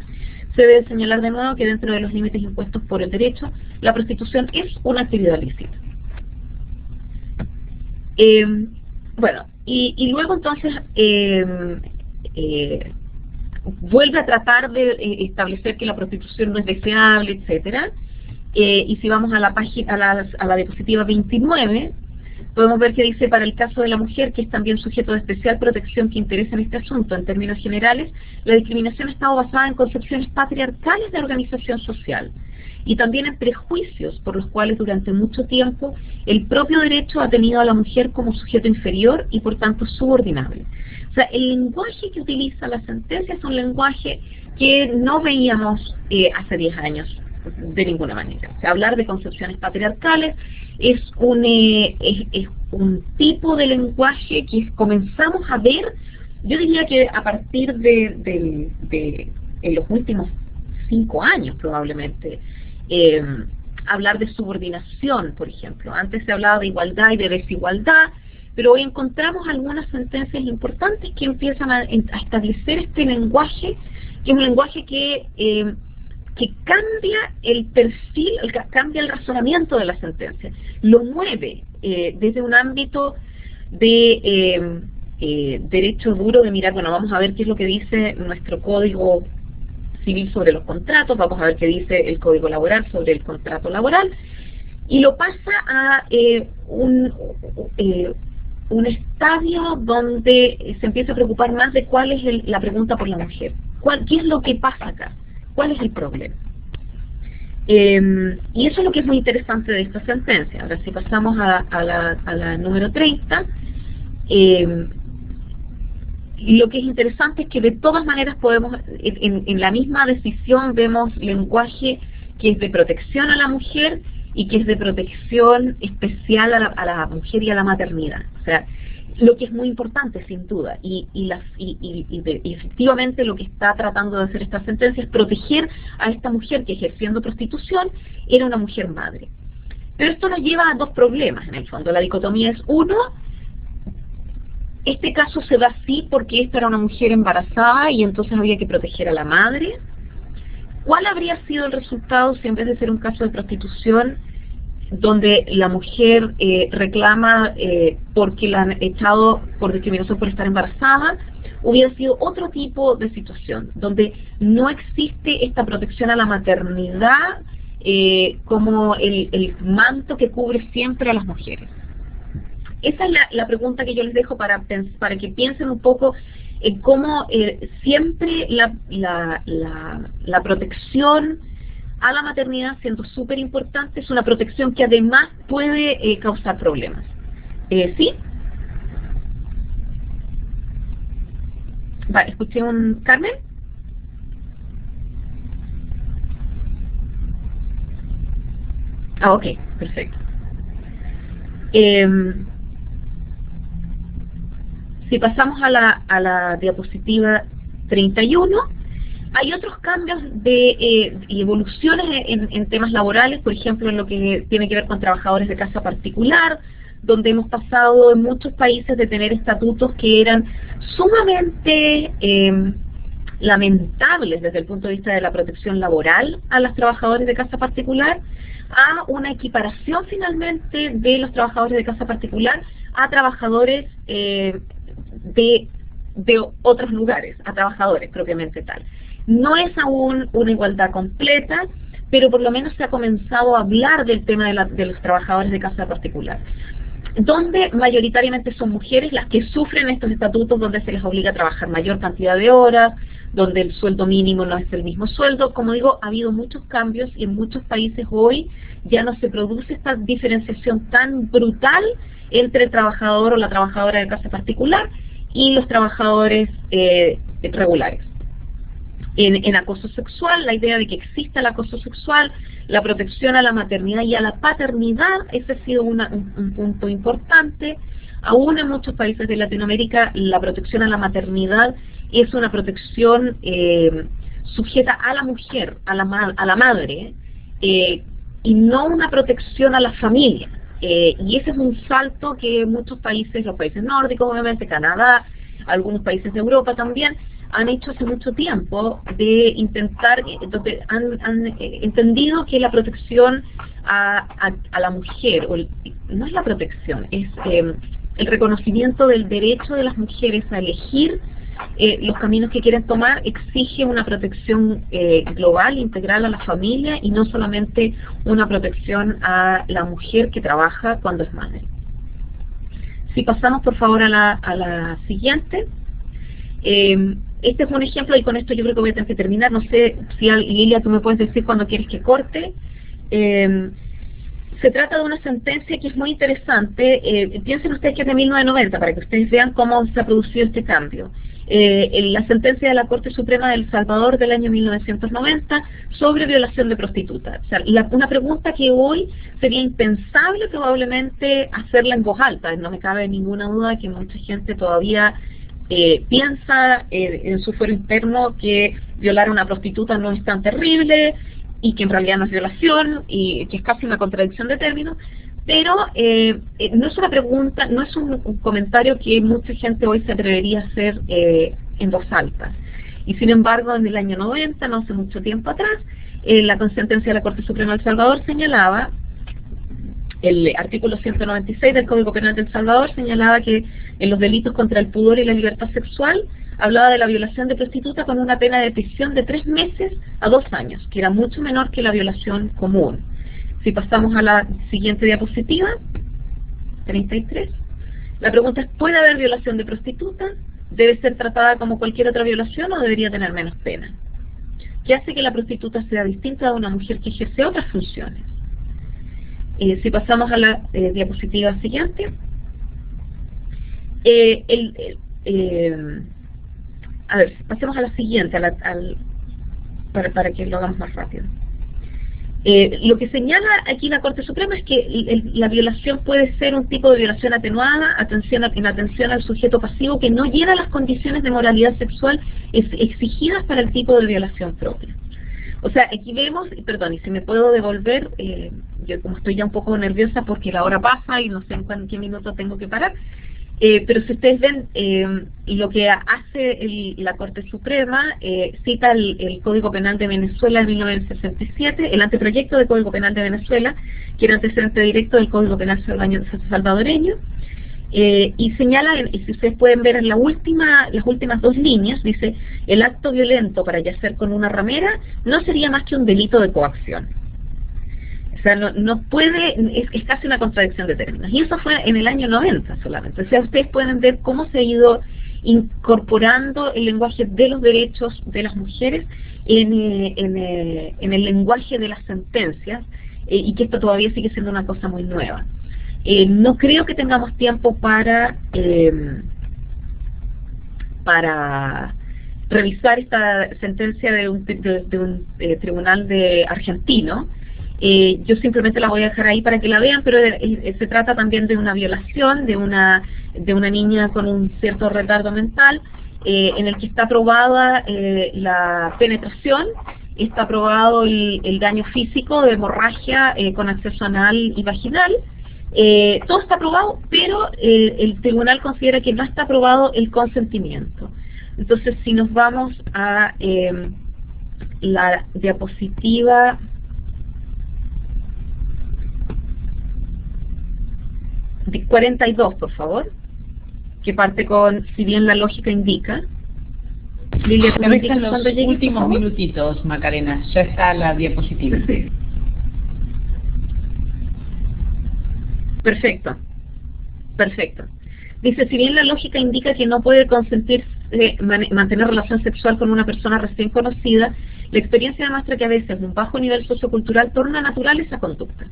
se debe señalar de nuevo que dentro de los límites impuestos por el derecho, la prostitución es una actividad lícita. Bueno, y luego entonces vuelve a tratar de establecer que la prostitución no es deseable, etcétera. Y si vamos a la página, a la diapositiva 29, podemos ver que dice, para el caso de la mujer, que es también sujeto de especial protección que interesa en este asunto, en términos generales, la discriminación ha estado basada en concepciones patriarcales de organización social y también en prejuicios por los cuales durante mucho tiempo el propio derecho ha tenido a la mujer como sujeto inferior y por tanto subordinable. O sea, el lenguaje que utiliza la sentencia es un lenguaje que no veíamos hace 10 años. de ninguna manera. O sea, hablar de concepciones patriarcales es un tipo de lenguaje que comenzamos a ver, yo diría que a partir de en los últimos 5 años probablemente, hablar de subordinación, por ejemplo. Antes se hablaba de igualdad y de desigualdad, pero hoy encontramos algunas sentencias importantes que empiezan a establecer este lenguaje, que es un lenguaje que cambia el perfil, cambia el razonamiento de la sentencia, lo mueve desde un ámbito de derecho duro, de mirar, bueno, vamos a ver qué es lo que dice nuestro Código Civil sobre los contratos, vamos a ver qué dice el Código Laboral sobre el contrato laboral, y lo pasa a un estadio donde se empieza a preocupar más de cuál es la pregunta por la mujer, qué es lo que pasa acá, cuál es el problema. Y eso es lo que es muy interesante de esta sentencia. Ahora, si pasamos a la número 30, lo que es interesante es que de todas maneras podemos, en la misma decisión vemos lenguaje que es de protección a la mujer y que es de protección especial a la mujer y a la maternidad. O sea, lo que es muy importante, sin duda, y efectivamente lo que está tratando de hacer esta sentencia es proteger a esta mujer que, ejerciendo prostitución, era una mujer madre. Pero esto nos lleva a dos problemas, en el fondo. La dicotomía es, uno, este caso se da así porque esta era una mujer embarazada y entonces había que proteger a la madre. ¿Cuál habría sido el resultado si en vez de ser un caso de prostitución donde la mujer reclama porque la han echado por discriminación por estar embarazada, hubiera sido otro tipo de situación, donde no existe esta protección a la maternidad como el manto que cubre siempre a las mujeres? Esa es la pregunta que yo les dejo para que piensen un poco en cómo siempre la protección a la maternidad, siendo súper importante, es una protección que además puede causar problemas. ¿Sí? Vale, escuché un Carmen. Ah, ok, perfecto. Si pasamos a la diapositiva 31, hay otros cambios y evoluciones en temas laborales, por ejemplo, en lo que tiene que ver con trabajadores de casa particular, donde hemos pasado en muchos países de tener estatutos que eran sumamente lamentables desde el punto de vista de la protección laboral a los trabajadores de casa particular, a una equiparación finalmente de los trabajadores de casa particular a trabajadores de otros lugares, a trabajadores propiamente tal. No es aún una igualdad completa, pero por lo menos se ha comenzado a hablar del tema de los trabajadores de casa particular, donde mayoritariamente son mujeres las que sufren estos estatutos, donde se les obliga a trabajar mayor cantidad de horas, donde el sueldo mínimo no es el mismo sueldo. Como digo, ha habido muchos cambios y en muchos países hoy ya no se produce esta diferenciación tan brutal entre el trabajador o la trabajadora de casa particular y los trabajadores regulares. En acoso sexual, la idea de que exista el acoso sexual, la protección a la maternidad y a la paternidad, ese ha sido un punto importante. Aún en muchos países de Latinoamérica, la protección a la maternidad es una protección sujeta a la mujer, a la madre, y no una protección a la familia. Y ese es un salto que muchos países, los países nórdicos obviamente, Canadá, algunos países de Europa también, han hecho hace mucho tiempo, de intentar, donde han entendido que la protección a la mujer, no es la protección, es el reconocimiento del derecho de las mujeres a elegir los caminos que quieren tomar, exige una protección global, integral a la familia, y no solamente una protección a la mujer que trabaja cuando es madre. Si pasamos por favor a la siguiente. Este es un ejemplo, y con esto yo creo que voy a tener que terminar. No sé si Lilia, tú me puedes decir cuándo quieres que corte. Se trata de una sentencia que es muy interesante. Piensen ustedes que es de 1990, para que ustedes vean cómo se ha producido este cambio. en la sentencia de la Corte Suprema de El Salvador del año 1990 sobre violación de prostitutas. O sea, una pregunta que hoy sería impensable probablemente hacerla en voz alta. No me cabe ninguna duda que mucha gente todavía piensa en su fuero interno que violar a una prostituta no es tan terrible y que en realidad no es violación y que es casi una contradicción de términos. Pero no es una pregunta, no es un comentario que mucha gente hoy se atrevería a hacer en voz alta. Y sin embargo, en el año 90, no hace mucho tiempo atrás, la sentencia de la Corte Suprema de El Salvador señalaba, el artículo 196 del Código Penal de El Salvador señalaba que en los delitos contra el pudor y la libertad sexual hablaba de la violación de prostituta con una pena de prisión de 3 meses a 2 años, que era mucho menor que la violación común. Si pasamos a la siguiente diapositiva, 33, la pregunta es, ¿puede haber violación de prostituta? ¿Debe ser tratada como cualquier otra violación o debería tener menos pena? ¿Qué hace que la prostituta sea distinta de una mujer que ejerce otras funciones? Si pasamos a la diapositiva siguiente, a ver, pasemos a la siguiente, para que lo hagamos más rápido. Lo que señala aquí la Corte Suprema es que la violación puede ser un tipo de violación atenuada, en atención al sujeto pasivo que no llena las condiciones de moralidad sexual exigidas para el tipo de violación propia. O sea, aquí vemos, perdón, y si me puedo devolver, yo como estoy ya un poco nerviosa porque la hora pasa y no sé en qué minuto tengo que parar, pero si ustedes ven lo que hace la Corte Suprema, cita el Código Penal de Venezuela de 1967, el anteproyecto del Código Penal de Venezuela, que era antecedente directo del Código Penal salvadoreño, y señala, y si ustedes pueden ver en las últimas 2 líneas, dice, el acto violento para yacer con una ramera no sería más que un delito de coacción. O sea, no puede, es casi una contradicción de términos. Y eso fue en el año 90 solamente. O sea, ustedes pueden ver cómo se ha ido incorporando el lenguaje de los derechos de las mujeres en el lenguaje de las sentencias, y que esto todavía sigue siendo una cosa muy nueva. No creo que tengamos tiempo para revisar esta sentencia de un tribunal argentino. Yo simplemente la voy a dejar ahí para que la vean, pero se trata también de una violación de una niña con un cierto retardo mental, en el que está aprobada la penetración, está aprobado el daño físico de hemorragia con acceso anal y vaginal. Todo está aprobado, pero el tribunal considera que no está aprobado el consentimiento. Entonces, si nos vamos a la diapositiva 42, por favor, que parte con, si bien la lógica indica. Lilia, me restan los últimos minutitos, Macarena, ya está la diapositiva. Sí. Perfecto, perfecto. Dice, si bien la lógica indica que no puede consentir mantener relación sexual con una persona recién conocida, la experiencia demuestra que a veces un bajo nivel sociocultural torna natural esa conducta.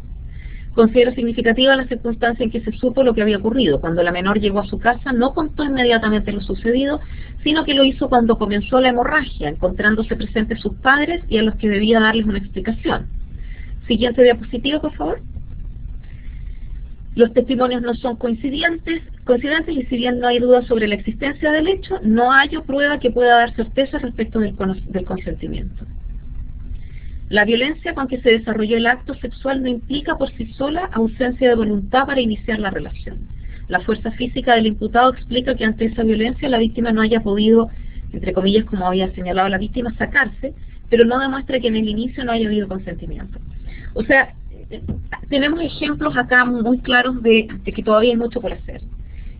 Considero significativa la circunstancia en que se supo lo que había ocurrido. Cuando la menor llegó a su casa, no contó inmediatamente lo sucedido, sino que lo hizo cuando comenzó la hemorragia, encontrándose presentes sus padres y a los que debía darles una explicación. Siguiente diapositiva, por favor. Los testimonios no son coincidentes y si bien no hay duda sobre la existencia del hecho, no hay prueba que pueda dar certeza respecto del consentimiento. La violencia con que se desarrolló el acto sexual no implica por sí sola ausencia de voluntad para iniciar la relación. La fuerza física del imputado explica que ante esa violencia la víctima no haya podido, entre comillas, como había señalado la víctima, sacarse, pero no demuestra que en el inicio no haya habido consentimiento. O sea, tenemos ejemplos acá muy claros de que todavía hay mucho por hacer.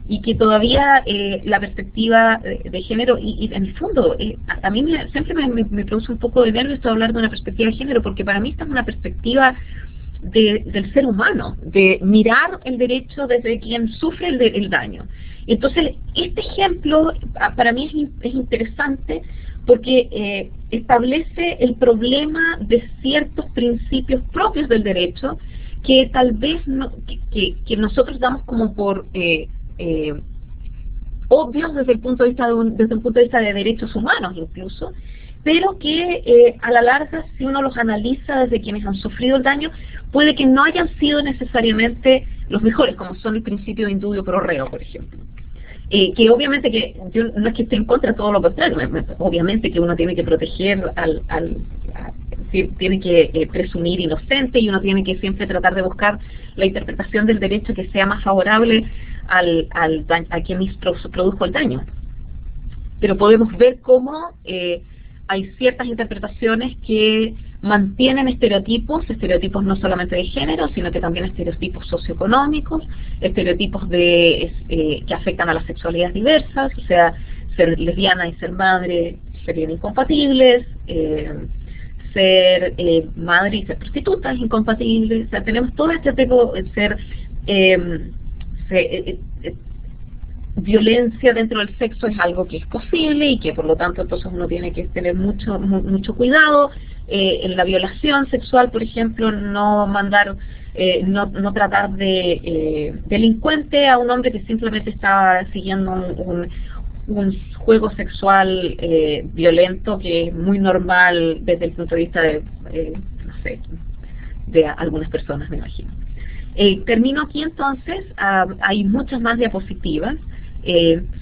Y que todavía la perspectiva de género, y en el fondo, a mí siempre me produce un poco de nervio esto de hablar de una perspectiva de género, porque para mí esta es una perspectiva del ser humano, de mirar el derecho desde quien sufre el daño. Entonces, este ejemplo para mí es interesante porque establece el problema de ciertos principios propios del derecho que tal vez que nosotros damos como por obvios desde el punto de vista desde un punto de vista de derechos humanos incluso, pero que a la larga, si uno los analiza desde quienes han sufrido el daño, puede que no hayan sido necesariamente los mejores, como son el principio de indubio pro reo, por ejemplo. Que obviamente que yo no es que esté en contra de todo lo contrario, obviamente que uno tiene que proteger tiene que presumir inocente, y uno tiene que siempre tratar de buscar la interpretación del derecho que sea más favorable a quien produjo el daño. Pero podemos ver cómo hay ciertas interpretaciones que mantienen estereotipos no solamente de género, sino que también estereotipos socioeconómicos, estereotipos que afectan a las sexualidades diversas, o sea, ser lesbiana y ser madre serían incompatibles, ser madre y ser prostituta es incompatible, o sea, tenemos todo este tipo de violencia dentro del sexo es algo que es posible y que por lo tanto entonces uno tiene que tener mucho cuidado. En la violación sexual, por ejemplo, no tratar de delincuente a un hombre que simplemente está siguiendo un juego sexual violento, que es muy normal desde el punto de vista de algunas personas, me imagino. Termino aquí entonces. Hay muchas más diapositivas.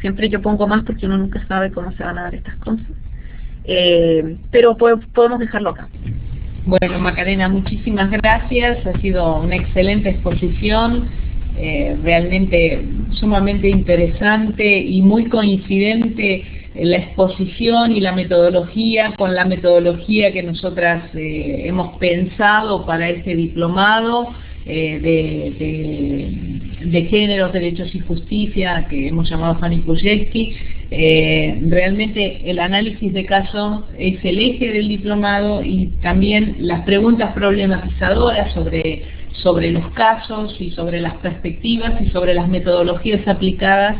Siempre yo pongo más porque uno nunca sabe cómo se van a dar estas cosas. Pero podemos dejarlo acá. Bueno, Macarena, muchísimas gracias. Ha sido una excelente exposición, realmente sumamente interesante y muy coincidente la exposición y la metodología con la metodología que nosotras hemos pensado para este diplomado de géneros, derechos y justicia, que hemos llamado Fanny Pujecki. Realmente el análisis de caso es el eje del diplomado, y también las preguntas problematizadoras sobre los casos y sobre las perspectivas y sobre las metodologías aplicadas,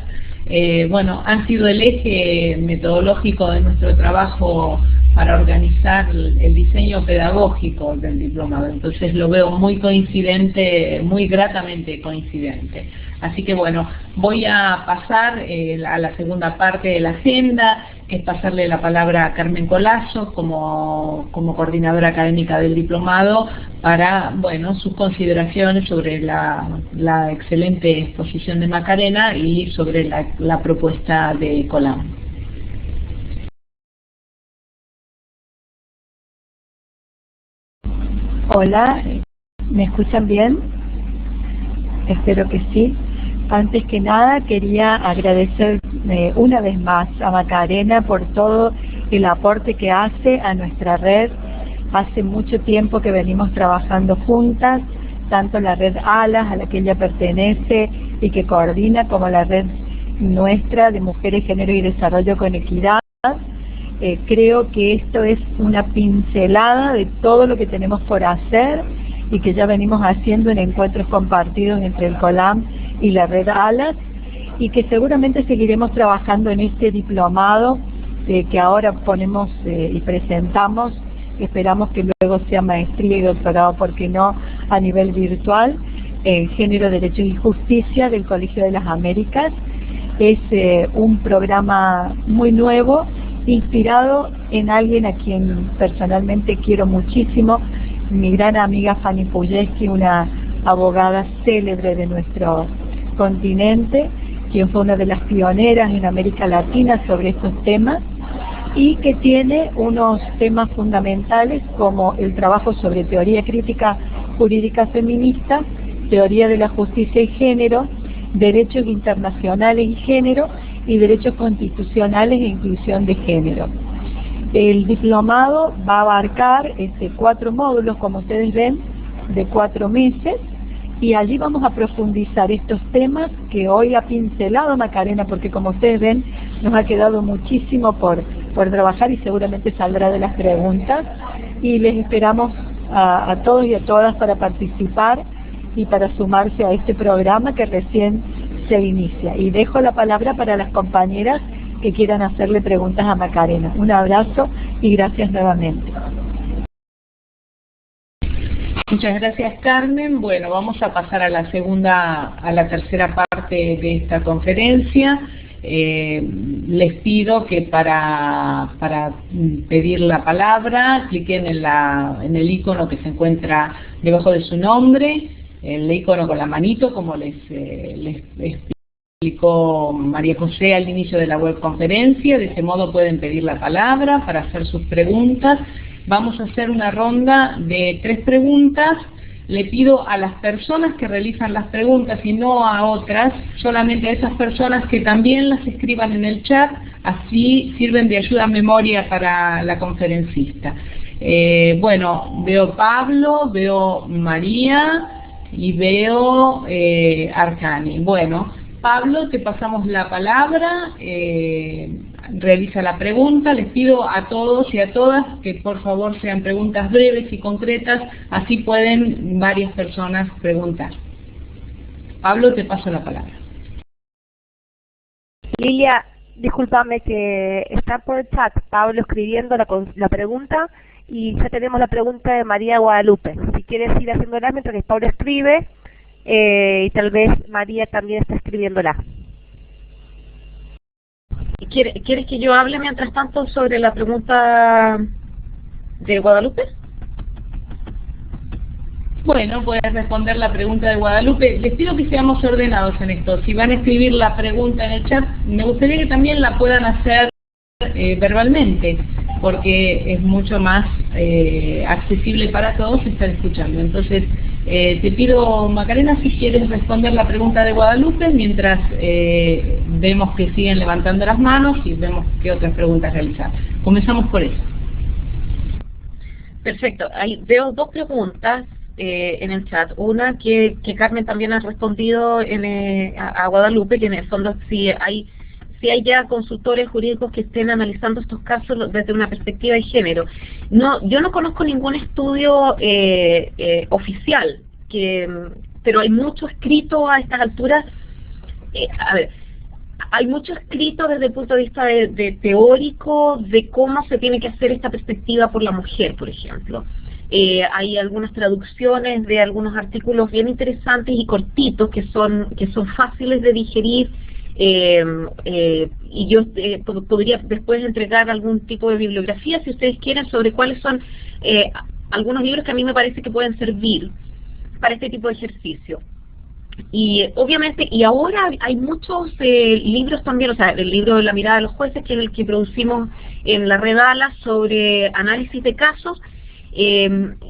bueno, han sido el eje metodológico de nuestro trabajo para organizar el diseño pedagógico del diplomado. Entonces lo veo muy coincidente, muy gratamente coincidente. Así que bueno, voy a pasar a la segunda parte de la agenda, que es pasarle la palabra a Carmen Colazo como coordinadora académica del diplomado para, bueno, sus consideraciones sobre la excelente exposición de Macarena y sobre la propuesta de Colam. Hola, ¿me escuchan bien? Espero que sí. Antes que nada quería agradecer una vez más a Macarena por todo el aporte que hace a nuestra red. Hace mucho tiempo que venimos trabajando juntas, tanto la red ALAS, a la que ella pertenece y que coordina, como la red nuestra de Mujeres, Género y Desarrollo con Equidad. Creo que esto es una pincelada de todo lo que tenemos por hacer y que ya venimos haciendo en encuentros compartidos entre el COLAM y la red ALAS, y que seguramente seguiremos trabajando en este diplomado que ahora ponemos y presentamos. Esperamos que luego sea maestría y doctorado, porque no, a nivel virtual, en Género, Derechos y Justicia del Colegio de las Américas. Es un programa muy nuevo, inspirado en alguien a quien personalmente quiero muchísimo, mi gran amiga Fanny Pujecki, una abogada célebre de nuestro continente, quien fue una de las pioneras en América Latina sobre estos temas, y que tiene unos temas fundamentales como el trabajo sobre teoría crítica jurídica feminista, teoría de la justicia y género, derechos internacionales y género, y derechos constitucionales e inclusión de género. El diplomado va a abarcar 4 módulos, como ustedes ven, de 4 meses, y allí vamos a profundizar estos temas que hoy ha pincelado Macarena, porque como ustedes ven, nos ha quedado muchísimo por trabajar y seguramente saldrá de las preguntas, y les esperamos a todos y a todas para participar y para sumarse a este programa que recién se inicia. Y dejo la palabra para las compañeras que quieran hacerle preguntas a Macarena. Un abrazo y gracias nuevamente. Muchas gracias, Carmen. Bueno, vamos a pasar a la tercera parte de esta conferencia. Les pido que para pedir la palabra cliquen en el icono que se encuentra debajo de su nombre, el icono con la manito, como les explicó María José al inicio de la webconferencia. De ese modo pueden pedir la palabra para hacer sus preguntas. Vamos a hacer una ronda de 3 preguntas. Le pido a las personas que realizan las preguntas y no a otras, solamente a esas personas que también las escriban en el chat, así sirven de ayuda a memoria para la conferencista. Bueno, veo Pablo, veo María y veo Arcani. Bueno, Pablo, te pasamos la palabra, realiza la pregunta. Les pido a todos y a todas que por favor sean preguntas breves y concretas, así pueden varias personas preguntar. Pablo, te paso la palabra. Lilia, discúlpame que está por el chat Pablo escribiendo la pregunta y ya tenemos la pregunta de María Guadalupe. Si quieres ir haciéndola mientras que Pablo escribe, y tal vez María también está escribiéndola. ¿Quieres que yo hable mientras tanto sobre la pregunta de Guadalupe? Bueno, puedes responder la pregunta de Guadalupe. Les pido que seamos ordenados en esto. Si van a escribir la pregunta en el chat, me gustaría que también la puedan hacer verbalmente, porque es mucho más accesible para todos estar escuchando. Entonces, te pido, Macarena, si quieres responder la pregunta de Guadalupe, mientras vemos que siguen levantando las manos y vemos qué otras preguntas realizar. Comenzamos por eso. Perfecto. Ahí veo 2 preguntas en el chat. Una que Carmen también ha respondido a Guadalupe, que en el fondo si hay ya consultores jurídicos que estén analizando estos casos desde una perspectiva de género. Yo no conozco ningún estudio oficial, pero hay mucho escrito a estas alturas. Hay mucho escrito desde el punto de vista de teórico de cómo se tiene que hacer esta perspectiva por la mujer, por ejemplo. Hay algunas traducciones de algunos artículos bien interesantes y cortitos que son fáciles de digerir. Y yo podría después entregar algún tipo de bibliografía, si ustedes quieren, sobre cuáles son algunos libros que a mí me parece que pueden servir para este tipo de ejercicio. Y obviamente, y ahora hay muchos libros también, o sea, el libro de La mirada de los jueces, que es el que producimos en la red ALA sobre análisis de casos.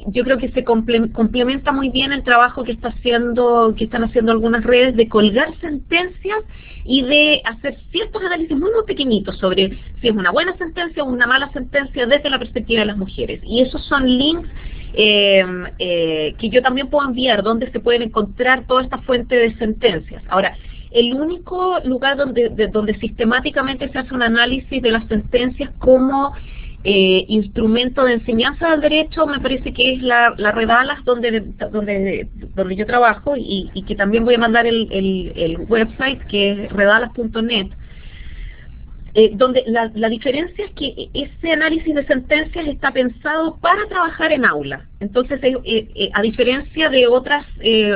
Yo creo que se complementa muy bien el trabajo que están haciendo algunas redes de colgar sentencias y de hacer ciertos análisis muy pequeñitos sobre si es una buena sentencia o una mala sentencia desde la perspectiva de las mujeres. Y esos son links que yo también puedo enviar, donde se pueden encontrar toda esta fuente de sentencias. Ahora, el único lugar donde sistemáticamente se hace un análisis de las sentencias como instrumento de enseñanza del derecho, me parece que es la red ALAS donde yo trabajo, y que también voy a mandar el website, que es redalas.net, donde la diferencia es que ese análisis de sentencias está pensado para trabajar en aula. Entonces, a diferencia de otras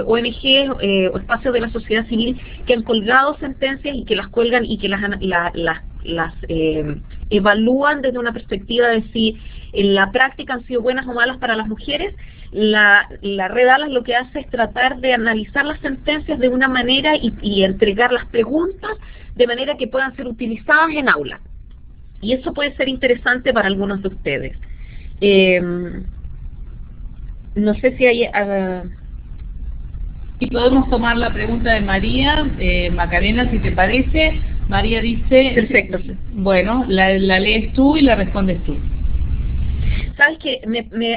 ONG o espacios de la sociedad civil que han colgado sentencias y que las cuelgan y que las evalúan desde una perspectiva de si en la práctica han sido buenas o malas para las mujeres, la red ALAS lo que hace es tratar de analizar las sentencias de una manera y entregar las preguntas de manera que puedan ser utilizadas en aula. Y eso puede ser interesante para algunos de ustedes. No sé si hay... Y podemos tomar la pregunta de María, Macarena, si te parece. María dice... Perfecto. Bueno, la lees tú y la respondes tú. ¿Sabes qué?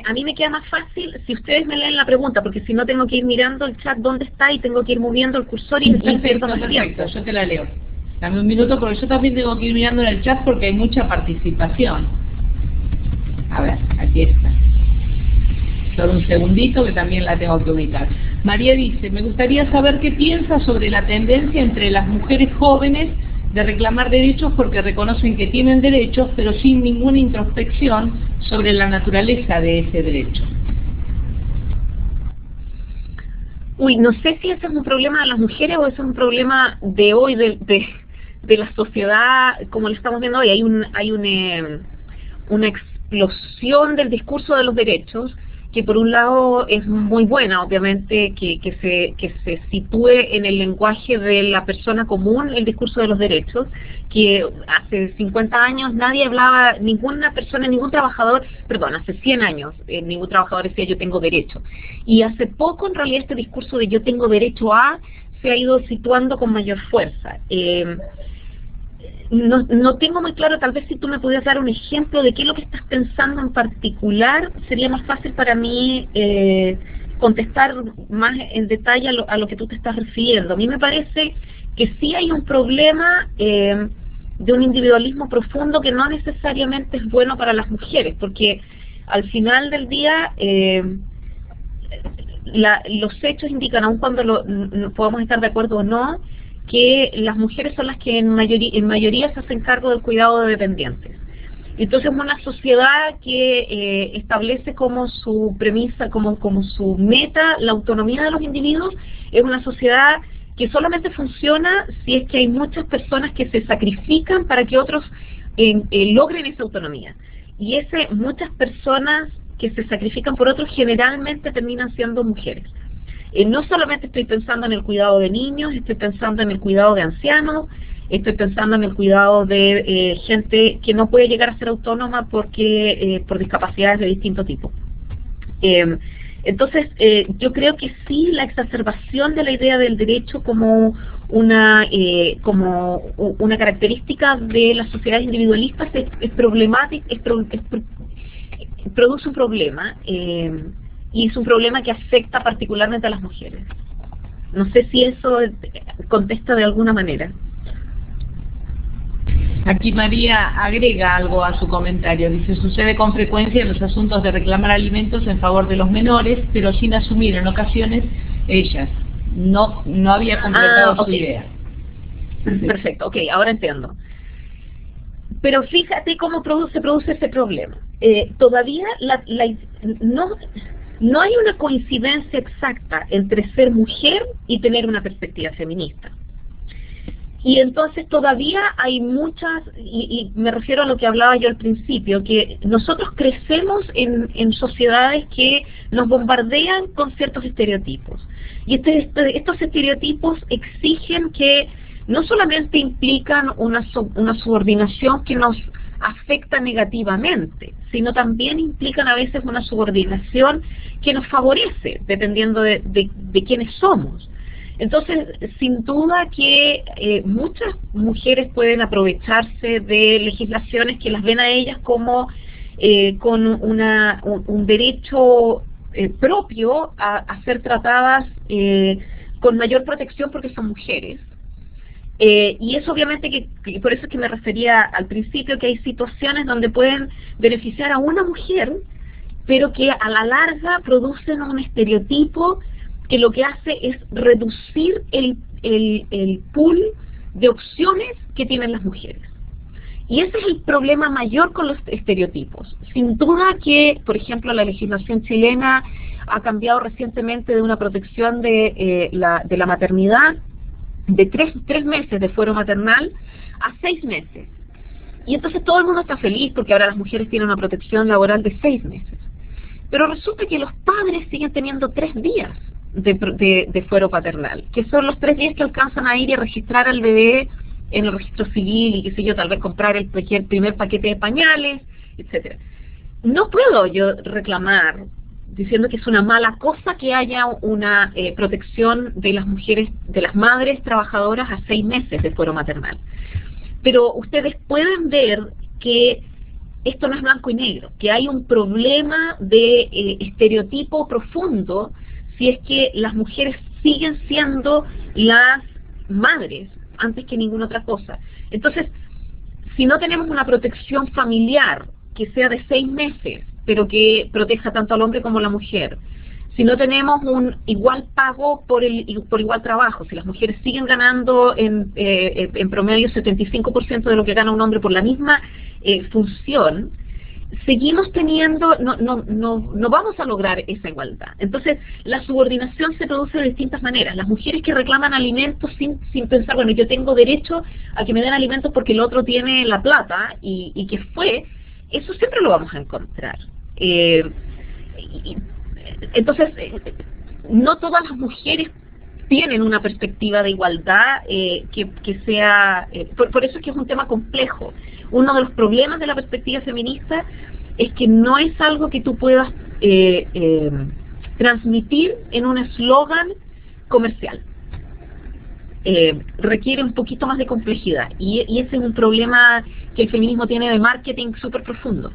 A mí me queda más fácil si ustedes me leen la pregunta, porque si no tengo que ir mirando el chat dónde está y tengo que ir moviendo el cursor y perfecto, yo te la leo. Dame un minuto porque yo también tengo que ir mirando en el chat porque hay mucha participación. A ver, aquí está. Solo un segundito que también la tengo que ubicar. María dice, me gustaría saber qué piensa sobre la tendencia entre las mujeres jóvenes de reclamar derechos porque reconocen que tienen derechos, pero sin ninguna introspección sobre la naturaleza de ese derecho. Uy, no sé si ese es un problema de las mujeres o ese es un problema de hoy, la sociedad como lo estamos viendo hoy. Hay una explosión del discurso de los derechos, que por un lado es muy buena, obviamente, que se sitúe en el lenguaje de la persona común el discurso de los derechos, que hace 50 años nadie hablaba, ninguna persona, ningún trabajador, perdón, hace 100 años ningún trabajador decía yo tengo derecho. Y hace poco en realidad este discurso de yo tengo derecho a se ha ido situando con mayor fuerza. No tengo muy claro, tal vez si tú me pudieras dar un ejemplo de qué es lo que estás pensando en particular, sería más fácil para mí contestar más en detalle a lo que tú te estás refiriendo. A mí me parece que sí hay un problema de un individualismo profundo que no necesariamente es bueno para las mujeres, porque al final del día los hechos indican, aun cuando podamos estar de acuerdo o no, que las mujeres son las que en mayoría se hacen cargo del cuidado de dependientes. Entonces una sociedad que establece como su premisa, como su meta, la autonomía de los individuos, es una sociedad que solamente funciona si es que hay muchas personas que se sacrifican para que otros logren esa autonomía. Y muchas personas que se sacrifican por otros generalmente terminan siendo mujeres. No solamente estoy pensando en el cuidado de niños, estoy pensando en el cuidado de ancianos, estoy pensando en el cuidado de gente que no puede llegar a ser autónoma por discapacidades de distinto tipo. Entonces, yo creo que sí, la exacerbación de la idea del derecho como una característica de las sociedades individualistas es problemática, produce un problema. Y es un problema que afecta particularmente a las mujeres. No sé si eso contesta de alguna manera. Aquí María agrega algo a su comentario. Dice, sucede con frecuencia en los asuntos de reclamar alimentos en favor de los menores, pero sin asumir en ocasiones ellas. No había completado su idea. Perfecto, ok, ahora entiendo. Pero fíjate cómo se produce ese problema. Todavía no hay una coincidencia exacta entre ser mujer y tener una perspectiva feminista. Y entonces todavía hay muchas, y me refiero a lo que hablaba yo al principio, que nosotros crecemos en sociedades que nos bombardean con ciertos estereotipos. Y estos estereotipos exigen que no solamente implican una subordinación que nos afecta negativamente, sino también implican a veces una subordinación que nos favorece, dependiendo de quiénes somos. Entonces, sin duda que muchas mujeres pueden aprovecharse de legislaciones que las ven a ellas como con un derecho propio a ser tratadas con mayor protección porque son mujeres. Y eso obviamente que por eso es que me refería al principio, que hay situaciones donde pueden beneficiar a una mujer, pero que a la larga producen un estereotipo que lo que hace es reducir el pool de opciones que tienen las mujeres. Y ese es el problema mayor con los estereotipos. Sin duda que, por ejemplo, la legislación chilena ha cambiado recientemente de una protección de la maternidad de 3 meses de fuero maternal a 6 meses. Y entonces todo el mundo está feliz porque ahora las mujeres tienen una protección laboral de 6 meses. Pero resulta que los padres siguen teniendo 3 días de fuero paternal, que son los 3 días que alcanzan a ir y a registrar al bebé en el registro civil y qué sé yo, tal vez comprar el primer paquete de pañales, etcétera. No puedo yo reclamar diciendo que es una mala cosa que haya una protección de las mujeres, de las madres trabajadoras a 6 meses de fuero maternal. Pero ustedes pueden ver que esto no es blanco y negro, que hay un problema de estereotipo profundo si es que las mujeres siguen siendo las madres antes que ninguna otra cosa. Entonces, si no tenemos una protección familiar que sea de 6 meses, pero que proteja tanto al hombre como a la mujer, si no tenemos un igual pago por igual trabajo, si las mujeres siguen ganando en promedio 75% de lo que gana un hombre por la misma función, seguimos teniendo, no vamos a lograr esa igualdad. Entonces, la subordinación se produce de distintas maneras. Las mujeres que reclaman alimentos sin pensar, bueno, yo tengo derecho a que me den alimentos porque el otro tiene la plata y que fue, eso siempre lo vamos a encontrar. Entonces, no todas las mujeres tienen una perspectiva de igualdad que sea... por eso es que es un tema complejo. Uno de los problemas de la perspectiva feminista es que no es algo que tú puedas transmitir en un eslogan comercial. Requiere un poquito más de complejidad y ese es un problema que el feminismo tiene de marketing súper profundo.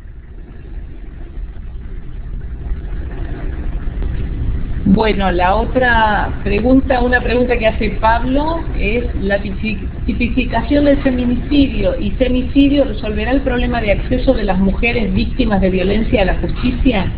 Bueno, la otra pregunta, una pregunta que hace Pablo, es la tipificación del feminicidio y femicidio resolverá el problema de acceso de las mujeres víctimas de violencia a la justicia.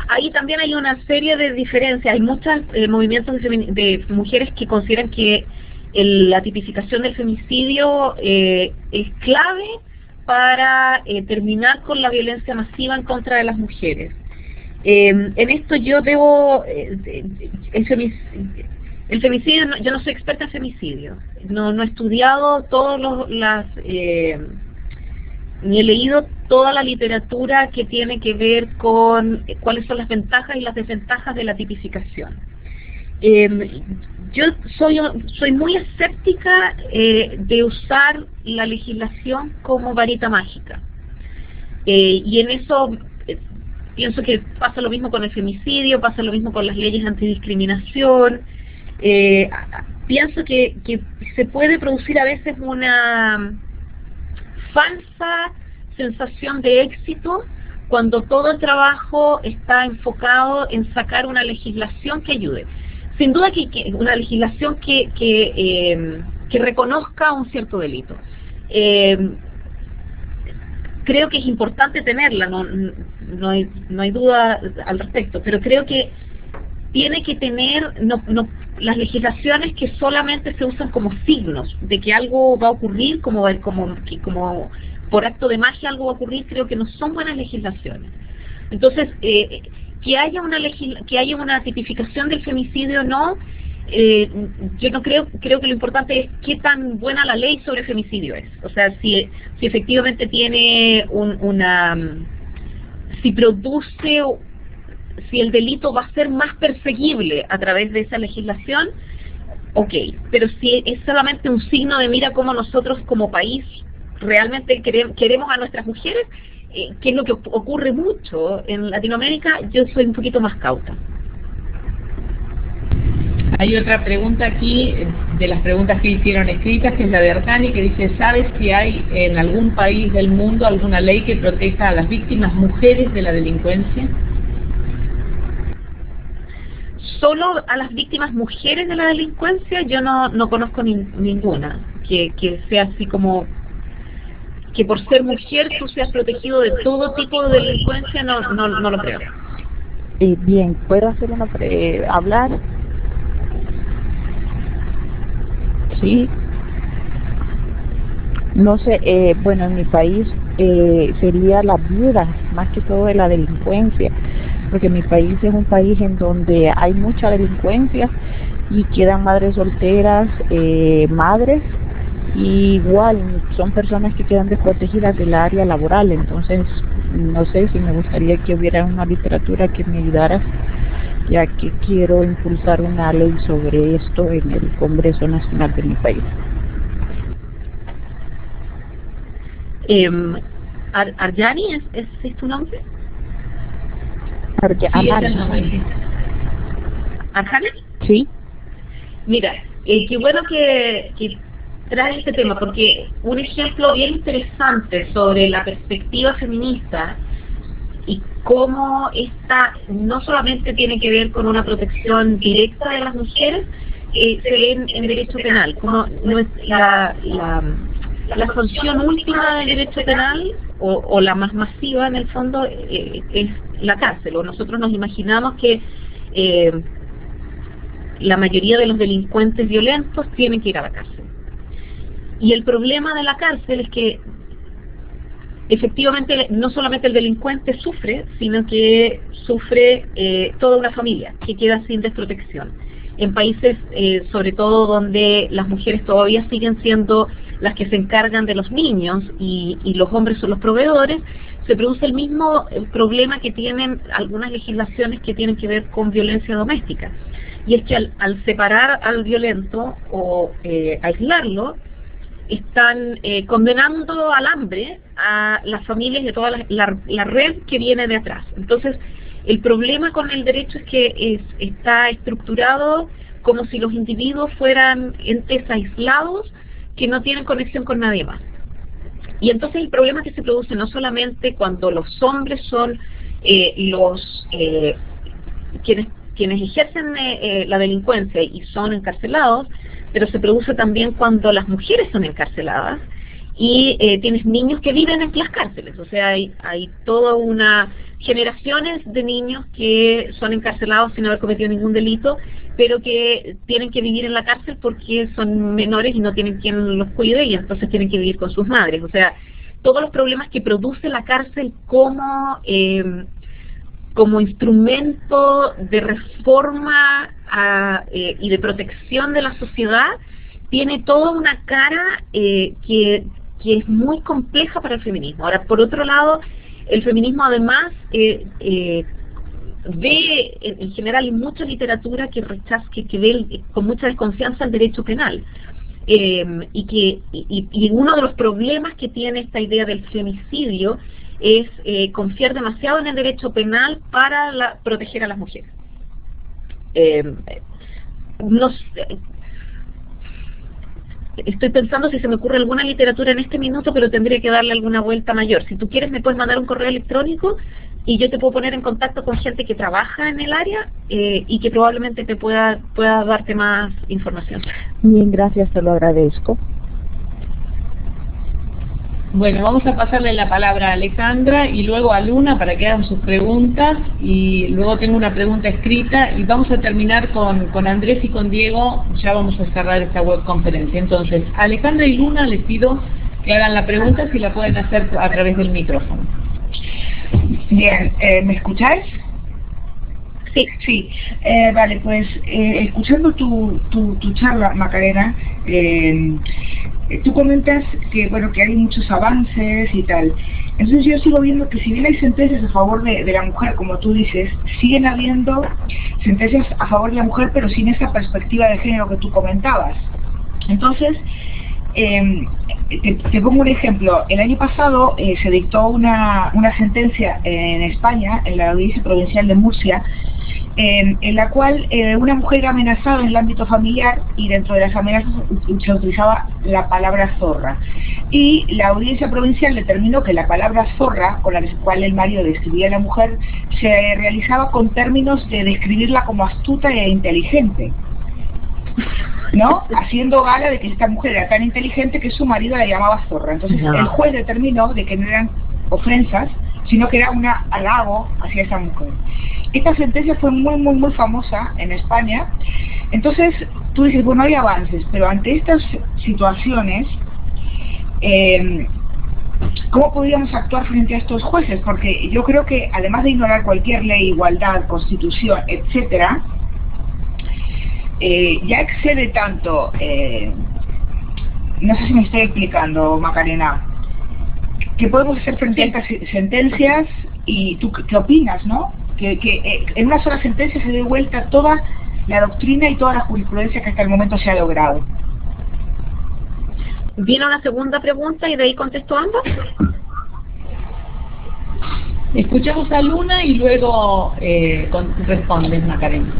Ahí también hay una serie de diferencias. Hay muchos movimientos de mujeres que consideran que la tipificación del femicidio es clave para terminar con la violencia masiva en contra de las mujeres. En esto yo debo... el femicidio, yo no soy experta en femicidio. No he estudiado ni he leído toda la literatura que tiene que ver con cuáles son las ventajas y las desventajas de la tipificación. Yo soy muy escéptica de usar la legislación como varita mágica. Y en eso pienso que pasa lo mismo con el femicidio, pasa lo mismo con las leyes antidiscriminación. Pienso que se puede producir a veces una falsa sensación de éxito cuando todo el trabajo está enfocado en sacar una legislación que ayude. Sin duda que una legislación que reconozca un cierto delito. Creo que es importante tenerla, no hay duda al respecto, pero creo que tiene que tener las legislaciones que solamente se usan como signos de que algo va a ocurrir, como por acto de magia algo va a ocurrir, creo que no son buenas legislaciones. Entonces, que haya una tipificación del femicidio o no, yo no creo que lo importante es qué tan buena la ley sobre femicidio es. O sea, si efectivamente tiene si produce, si el delito va a ser más perseguible a través de esa legislación, ok, pero si es solamente un signo de mira cómo nosotros como país realmente queremos a nuestras mujeres, que es lo que ocurre mucho en Latinoamérica, yo soy un poquito más cauta. Hay otra pregunta aquí, de las preguntas que hicieron escritas, que es la de Arcani, que dice, ¿sabes si hay en algún país del mundo alguna ley que proteja a las víctimas mujeres de la delincuencia? Solo a las víctimas mujeres de la delincuencia yo no conozco ninguna que sea así como que por ser mujer tú seas protegido de todo tipo de delincuencia, no lo creo. Bien, ¿puedo hacer hablar? Sí. No sé, bueno, en mi país sería las viudas, más que todo de la delincuencia, porque mi país es un país en donde hay mucha delincuencia y quedan madres solteras, madres, y igual son personas que quedan desprotegidas del área laboral. Entonces no sé si me gustaría que hubiera una literatura que me ayudara, ya que quiero impulsar una ley sobre esto en el Congreso Nacional de mi país. Arjani, ¿es tu nombre? Arjani. ¿Arjani? Sí. Mira, qué bueno que trae este tema, porque un ejemplo bien interesante sobre la perspectiva feminista y cómo esta no solamente tiene que ver con una protección directa de las mujeres, se ve en derecho penal, como no es la sanción última del derecho penal o la más masiva en el fondo es la cárcel, o nosotros nos imaginamos que la mayoría de los delincuentes violentos tienen que ir a la cárcel. Y el problema de la cárcel es que efectivamente no solamente el delincuente sufre, sino que sufre toda una familia que queda sin desprotección. En países, sobre todo donde las mujeres todavía siguen siendo las que se encargan de los niños y los hombres son los proveedores, se produce el mismo problema que tienen algunas legislaciones que tienen que ver con violencia doméstica. Y es que al separar al violento o aislarlo, están condenando al hambre a las familias y a toda la red que viene de atrás. Entonces, el problema con el derecho es que está estructurado como si los individuos fueran entes aislados que no tienen conexión con nadie más. Y entonces el problema que se produce no solamente cuando los hombres son quienes ejercen la delincuencia y son encarcelados, pero se produce también cuando las mujeres son encarceladas y tienes niños que viven en las cárceles. O sea, hay toda una generaciones de niños que son encarcelados sin haber cometido ningún delito, pero que tienen que vivir en la cárcel porque son menores y no tienen quien los cuide y entonces tienen que vivir con sus madres. O sea, todos los problemas que produce la cárcel como instrumento de reforma y de protección de la sociedad, tiene toda una cara que es muy compleja para el feminismo. Ahora, por otro lado, el feminismo además ve en general en mucha literatura que rechaza, que ve con mucha desconfianza el derecho penal. Y uno de los problemas que tiene esta idea del femicidio es confiar demasiado en el derecho penal para proteger a las mujeres. Estoy pensando si se me ocurre alguna literatura en este minuto, pero tendría que darle alguna vuelta mayor. Si tú quieres me puedes mandar un correo electrónico y yo te puedo poner en contacto con gente que trabaja en el área y que probablemente te pueda darte más información. Bien, gracias, te lo agradezco. Bueno, vamos a pasarle la palabra a Alejandra y luego a Luna para que hagan sus preguntas, y luego tengo una pregunta escrita y vamos a terminar con Andrés y con Diego. Ya vamos a cerrar esta webconferencia. Entonces, Alejandra y Luna les pido que hagan la pregunta, si la pueden hacer a través del micrófono. Bien, ¿me escucháis? Sí. Sí, vale, pues escuchando tu charla, Macarena, tú comentas que bueno, que hay muchos avances y tal. Entonces yo sigo viendo que si bien hay sentencias a favor de la mujer, como tú dices, siguen habiendo sentencias a favor de la mujer, pero sin esa perspectiva de género que tú comentabas. Entonces, te pongo un ejemplo. El año pasado se dictó una sentencia en España, en la Audiencia Provincial de Murcia, en la cual una mujer era amenazada en el ámbito familiar y dentro de las amenazas se utilizaba la palabra zorra. Y la Audiencia Provincial determinó que la palabra zorra, con la cual el marido describía a la mujer, se realizaba con términos de describirla como astuta e inteligente, ¿no? Haciendo gala de que esta mujer era tan inteligente que su marido la llamaba zorra. Entonces el juez determinó de que no eran ofensas, sino que era un halago hacia esa mujer. Esta sentencia fue muy famosa en España. Entonces tú dices, bueno, hay avances, pero ante estas situaciones, ¿cómo podríamos actuar frente a estos jueces? Porque yo creo que además de ignorar cualquier ley, igualdad, constitución, etcétera, ya excede tanto, no sé si me estoy explicando, Macarena, ¿qué podemos hacer frente a estas sentencias? ¿Y tú qué opinas, no? Que en una sola sentencia se dé vuelta toda la doctrina y toda la jurisprudencia que hasta el momento se ha logrado. ¿Viene una segunda pregunta y de ahí contesto ambas? Escuchamos a Luna y luego respondes, Macarena.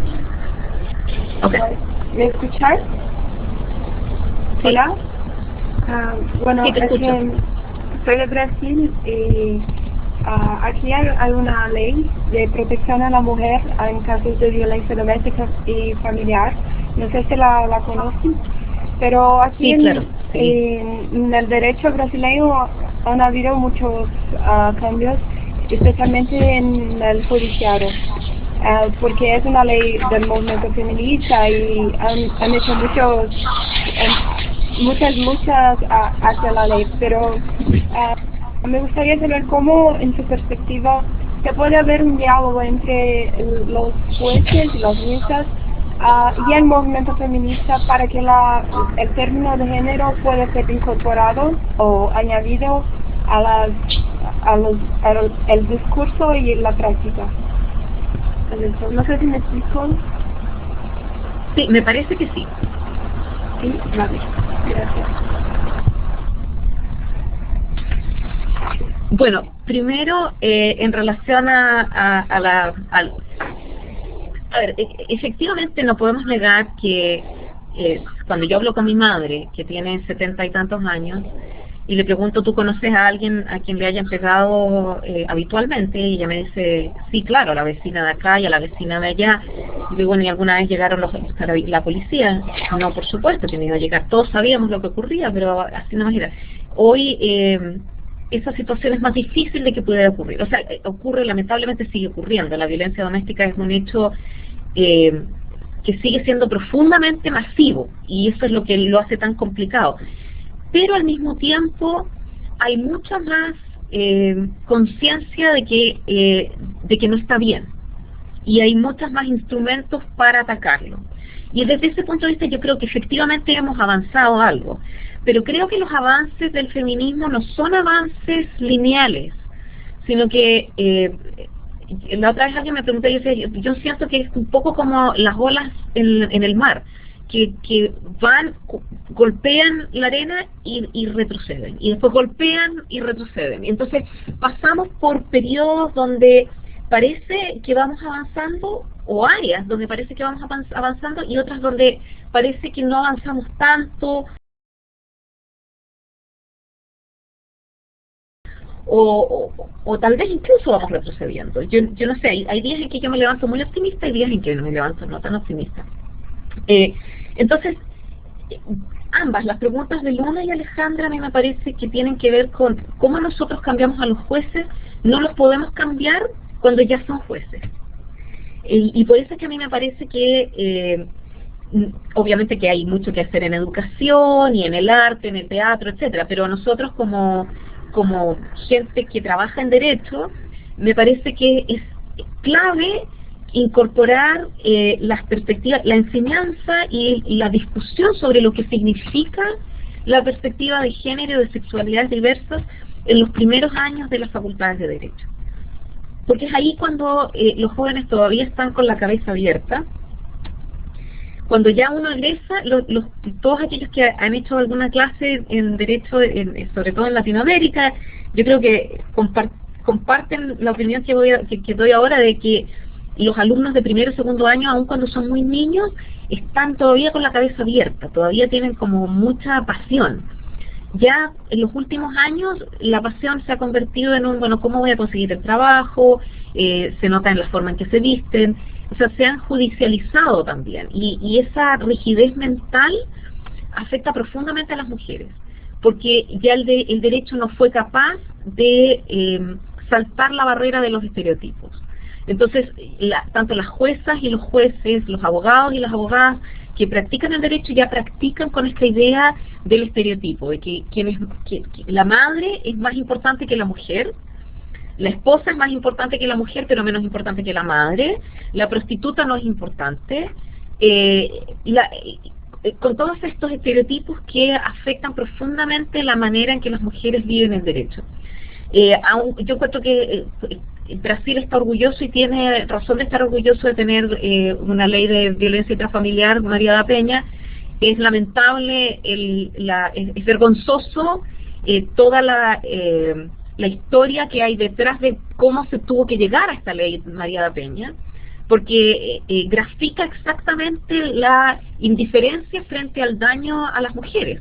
Okay. ¿Me escuchas? Sí. Hola. Bueno, sí, te escucho. Soy de Brasil y aquí hay una ley de protección a la mujer en casos de violencia doméstica y familiar. No sé si la conocen, pero aquí sí, claro. en el derecho brasileño han habido muchos cambios, especialmente en el judiciario. Porque es una ley del movimiento feminista y han hecho muchos muchas hacia la ley, pero me gustaría saber cómo, en su perspectiva, se puede haber un diálogo entre los jueces y las juezas y el movimiento feminista para que el término de género pueda ser incorporado o añadido al discurso y la práctica. No sé si me explico. Sí, me parece que sí. Sí, vale. Gracias. Bueno, primero, en relación a ver, efectivamente no podemos negar que cuando yo hablo con mi madre, que tiene 70 y tantos años, y le pregunto, ¿tú conoces a alguien a quien le hayan pegado habitualmente? Y ella me dice, sí, claro, a la vecina de acá y a la vecina de allá. Y digo, bueno, ¿y alguna vez llegaron la policía? No, por supuesto que no iba a llegar. Todos sabíamos lo que ocurría, pero así no era. Hoy esa situación es más difícil de que pudiera ocurrir. O sea, ocurre, lamentablemente sigue ocurriendo. La violencia doméstica es un hecho que sigue siendo profundamente masivo, y eso es lo que lo hace tan complicado. Pero al mismo tiempo hay mucha más conciencia de que no está bien, y hay muchos más instrumentos para atacarlo. Y desde ese punto de vista yo creo que efectivamente hemos avanzado algo, pero creo que los avances del feminismo no son avances lineales, sino que la otra vez alguien me preguntó y yo decía, yo siento que es un poco como las olas en el mar, que van, golpean la arena y retroceden, y después golpean y retroceden. Entonces pasamos por periodos donde parece que vamos avanzando, o áreas donde parece que vamos avanzando, y otras donde parece que no avanzamos tanto, o tal vez incluso vamos retrocediendo. Yo no sé, hay días en que yo me levanto muy optimista y días en que me levanto no tan optimista. Entonces, ambas, las preguntas de Luna y Alejandra, a mí me parece que tienen que ver con cómo nosotros cambiamos a los jueces. No los podemos cambiar cuando ya son jueces. Y por eso es que a mí me parece que, obviamente que hay mucho que hacer en educación, y en el arte, en el teatro, etcétera, pero nosotros como gente que trabaja en derecho, me parece que es clave incorporar las perspectivas, la enseñanza y la discusión sobre lo que significa la perspectiva de género y de sexualidades diversas en los primeros años de las facultades de Derecho. Porque es ahí cuando los jóvenes todavía están con la cabeza abierta. Cuando ya uno egresa, todos aquellos que han hecho alguna clase en Derecho, sobre todo en Latinoamérica, yo creo que comparten la opinión que doy ahora, de que los alumnos de primero y segundo año, aun cuando son muy niños, están todavía con la cabeza abierta, todavía tienen como mucha pasión. Ya en los últimos años la pasión se ha convertido en un, bueno, ¿cómo voy a conseguir el trabajo? Se nota en la forma en que se visten, o sea, se han judicializado también, y esa rigidez mental afecta profundamente a las mujeres, porque ya el derecho no fue capaz de saltar la barrera de los estereotipos. Entonces, tanto las juezas y los jueces, los abogados y las abogadas que practican el derecho ya practican con esta idea del estereotipo, de que la madre es más importante que la mujer, la esposa es más importante que la mujer, pero menos importante que la madre, la prostituta no es importante, con todos estos estereotipos que afectan profundamente la manera en que las mujeres viven el derecho. Yo encuentro que Brasil está orgulloso y tiene razón de estar orgulloso de tener una ley de violencia intrafamiliar, María da Peña. Es lamentable, es vergonzoso toda la historia que hay detrás de cómo se tuvo que llegar a esta ley María da Peña, porque grafica exactamente la indiferencia frente al daño a las mujeres.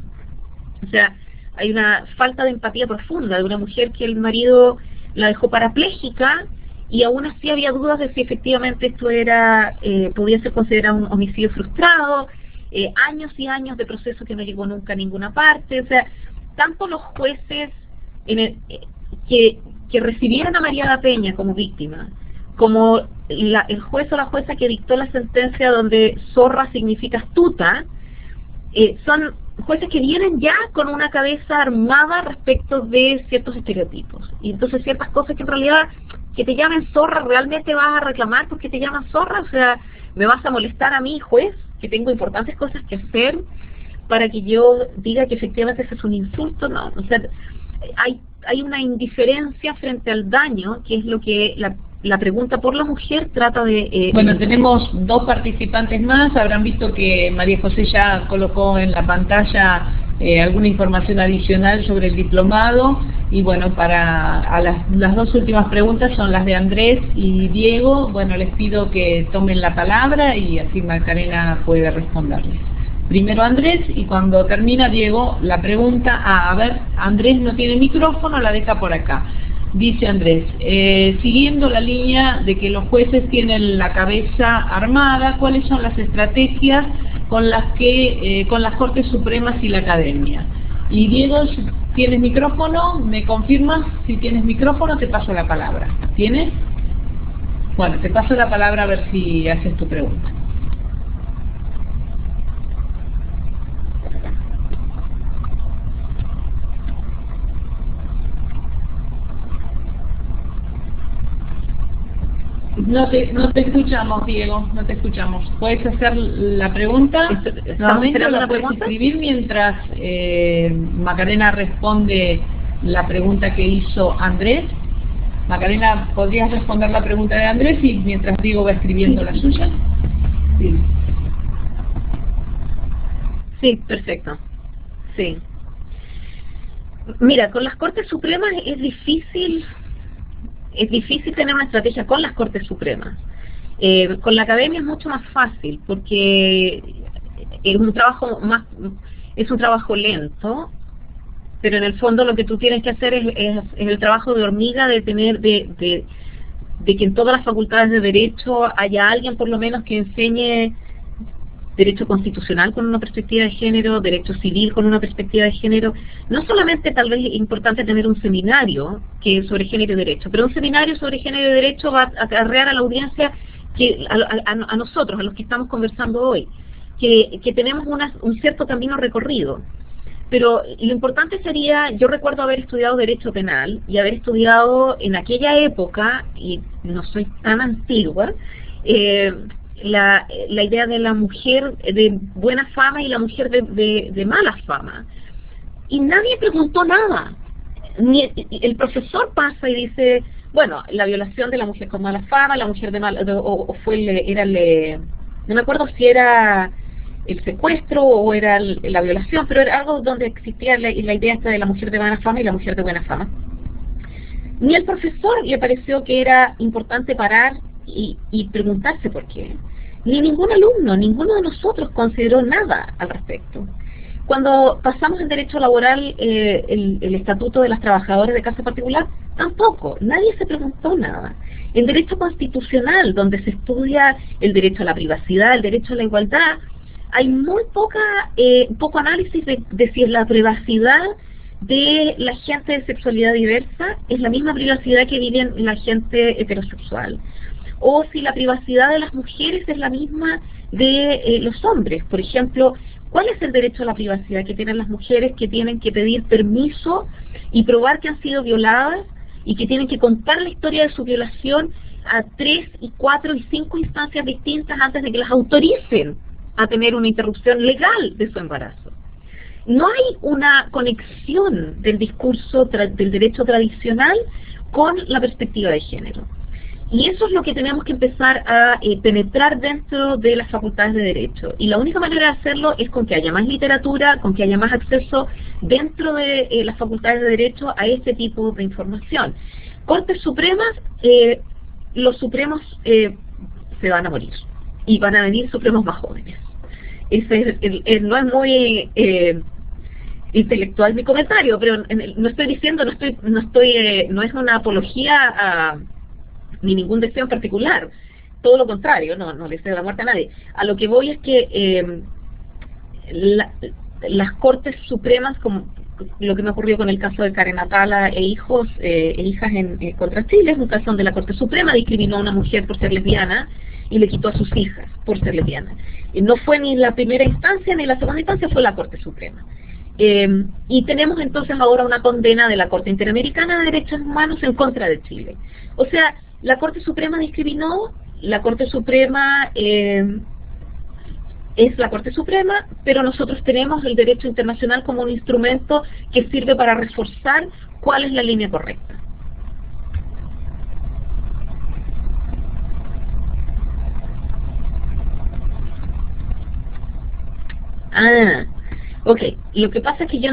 O sea, hay una falta de empatía profunda de una mujer que el marido la dejó parapléjica, y aún así había dudas de si efectivamente esto podía ser considerado un homicidio frustrado, años y años de proceso que no llegó nunca a ninguna parte. O sea, tanto los jueces que recibieron a María da Peña como víctima, como el juez o la jueza que dictó la sentencia donde zorra significa astuta, son jueces que vienen ya con una cabeza armada respecto de ciertos estereotipos. Y entonces ciertas cosas que en realidad, que te llamen zorra, ¿realmente vas a reclamar porque te llaman zorra? O sea, ¿me vas a molestar a mí, juez, que tengo importantes cosas que hacer para que yo diga que efectivamente ese es un insulto? No, o sea, hay una indiferencia frente al daño, que es lo que la pregunta por la mujer trata de... Bueno, tenemos dos participantes más. Habrán visto que María José ya colocó en la pantalla alguna información adicional sobre el diplomado. Y bueno, para las dos últimas preguntas son las de Andrés y Diego. Bueno, les pido que tomen la palabra y así Macarena puede responderles. Primero Andrés, y cuando termina Diego, la pregunta, a ver, Andrés no tiene micrófono, la deja por acá. Dice Andrés, siguiendo la línea de que los jueces tienen la cabeza armada, ¿cuáles son las estrategias con las Cortes Supremas y la Academia? Y Diego, ¿tienes micrófono? ¿Me confirmas? Si tienes micrófono, te paso la palabra. ¿Tienes? Bueno, te paso la palabra a ver si haces tu pregunta. No te escuchamos, Diego, no te escuchamos. ¿Puedes hacer la pregunta? Nuevamente la puedes escribir mientras Macarena responde la pregunta que hizo Andrés. Macarena, ¿podrías responder la pregunta de Andrés y mientras Diego va escribiendo la suya? Sí. Sí, perfecto. Sí. Mira, con las Cortes Supremas es difícil tener una estrategia con las Cortes Supremas. Con la Academia es mucho más fácil porque es un trabajo lento, pero en el fondo lo que tú tienes que hacer es el trabajo de hormiga de tener de que en todas las facultades de Derecho haya alguien por lo menos que enseñe Derecho constitucional con una perspectiva de género, Derecho civil con una perspectiva de género. No solamente tal vez es importante tener un seminario sobre género y derecho, pero un seminario sobre género y derecho va a acarrear a la audiencia, a nosotros, a los que estamos conversando hoy, que tenemos un cierto camino recorrido. Pero lo importante sería, yo recuerdo haber estudiado Derecho Penal y haber estudiado en aquella época, y no soy tan antigua, la idea de la mujer de buena fama y la mujer de mala fama. Y nadie preguntó nada. El profesor pasa y dice, bueno, la violación de la mujer con mala fama, la mujer de mala... no me acuerdo si era el secuestro o era la violación, pero era algo donde existía la idea esta de la mujer de mala fama y la mujer de buena fama. Ni al profesor le pareció que era importante parar y preguntarse por qué. Ni ningún alumno, ninguno de nosotros consideró nada al respecto. Cuando pasamos en Derecho Laboral el Estatuto de las Trabajadoras de Casa Particular, tampoco, nadie se preguntó nada. En Derecho Constitucional, donde se estudia el derecho a la privacidad, el derecho a la igualdad, hay muy poco análisis de si la privacidad de la gente de sexualidad diversa es la misma privacidad que vive la gente heterosexual, o si la privacidad de las mujeres es la misma de los hombres. Por ejemplo, ¿cuál es el derecho a la privacidad que tienen las mujeres que tienen que pedir permiso y probar que han sido violadas y que tienen que contar la historia de su violación a 3, 4 y 5 instancias distintas antes de que las autoricen a tener una interrupción legal de su embarazo? No hay una conexión del discurso del derecho tradicional con la perspectiva de género. Y eso es lo que tenemos que empezar a penetrar dentro de las facultades de Derecho. Y la única manera de hacerlo es con que haya más literatura, con que haya más acceso dentro de las facultades de Derecho a este tipo de información. Cortes Supremas, los Supremos se van a morir. Y van a venir Supremos más jóvenes. No es muy intelectual mi comentario, pero no estoy diciendo, no es una apología ni ningún deseo en particular, todo lo contrario, no le deseo la muerte a nadie. A lo que voy es que las Cortes Supremas, como lo que me ocurrió con el caso de Karen Atala e hijas contra Chile, es un caso donde la Corte Suprema discriminó a una mujer por ser lesbiana y le quitó a sus hijas por ser lesbiana. No fue ni la primera instancia ni la segunda instancia, fue la Corte Suprema. Y tenemos entonces ahora una condena de la Corte Interamericana de Derechos Humanos en contra de Chile. O sea, la Corte Suprema discriminó, la Corte Suprema es la Corte Suprema, pero nosotros tenemos el derecho internacional como un instrumento que sirve para reforzar cuál es la línea correcta. Ok. Lo que pasa es que yo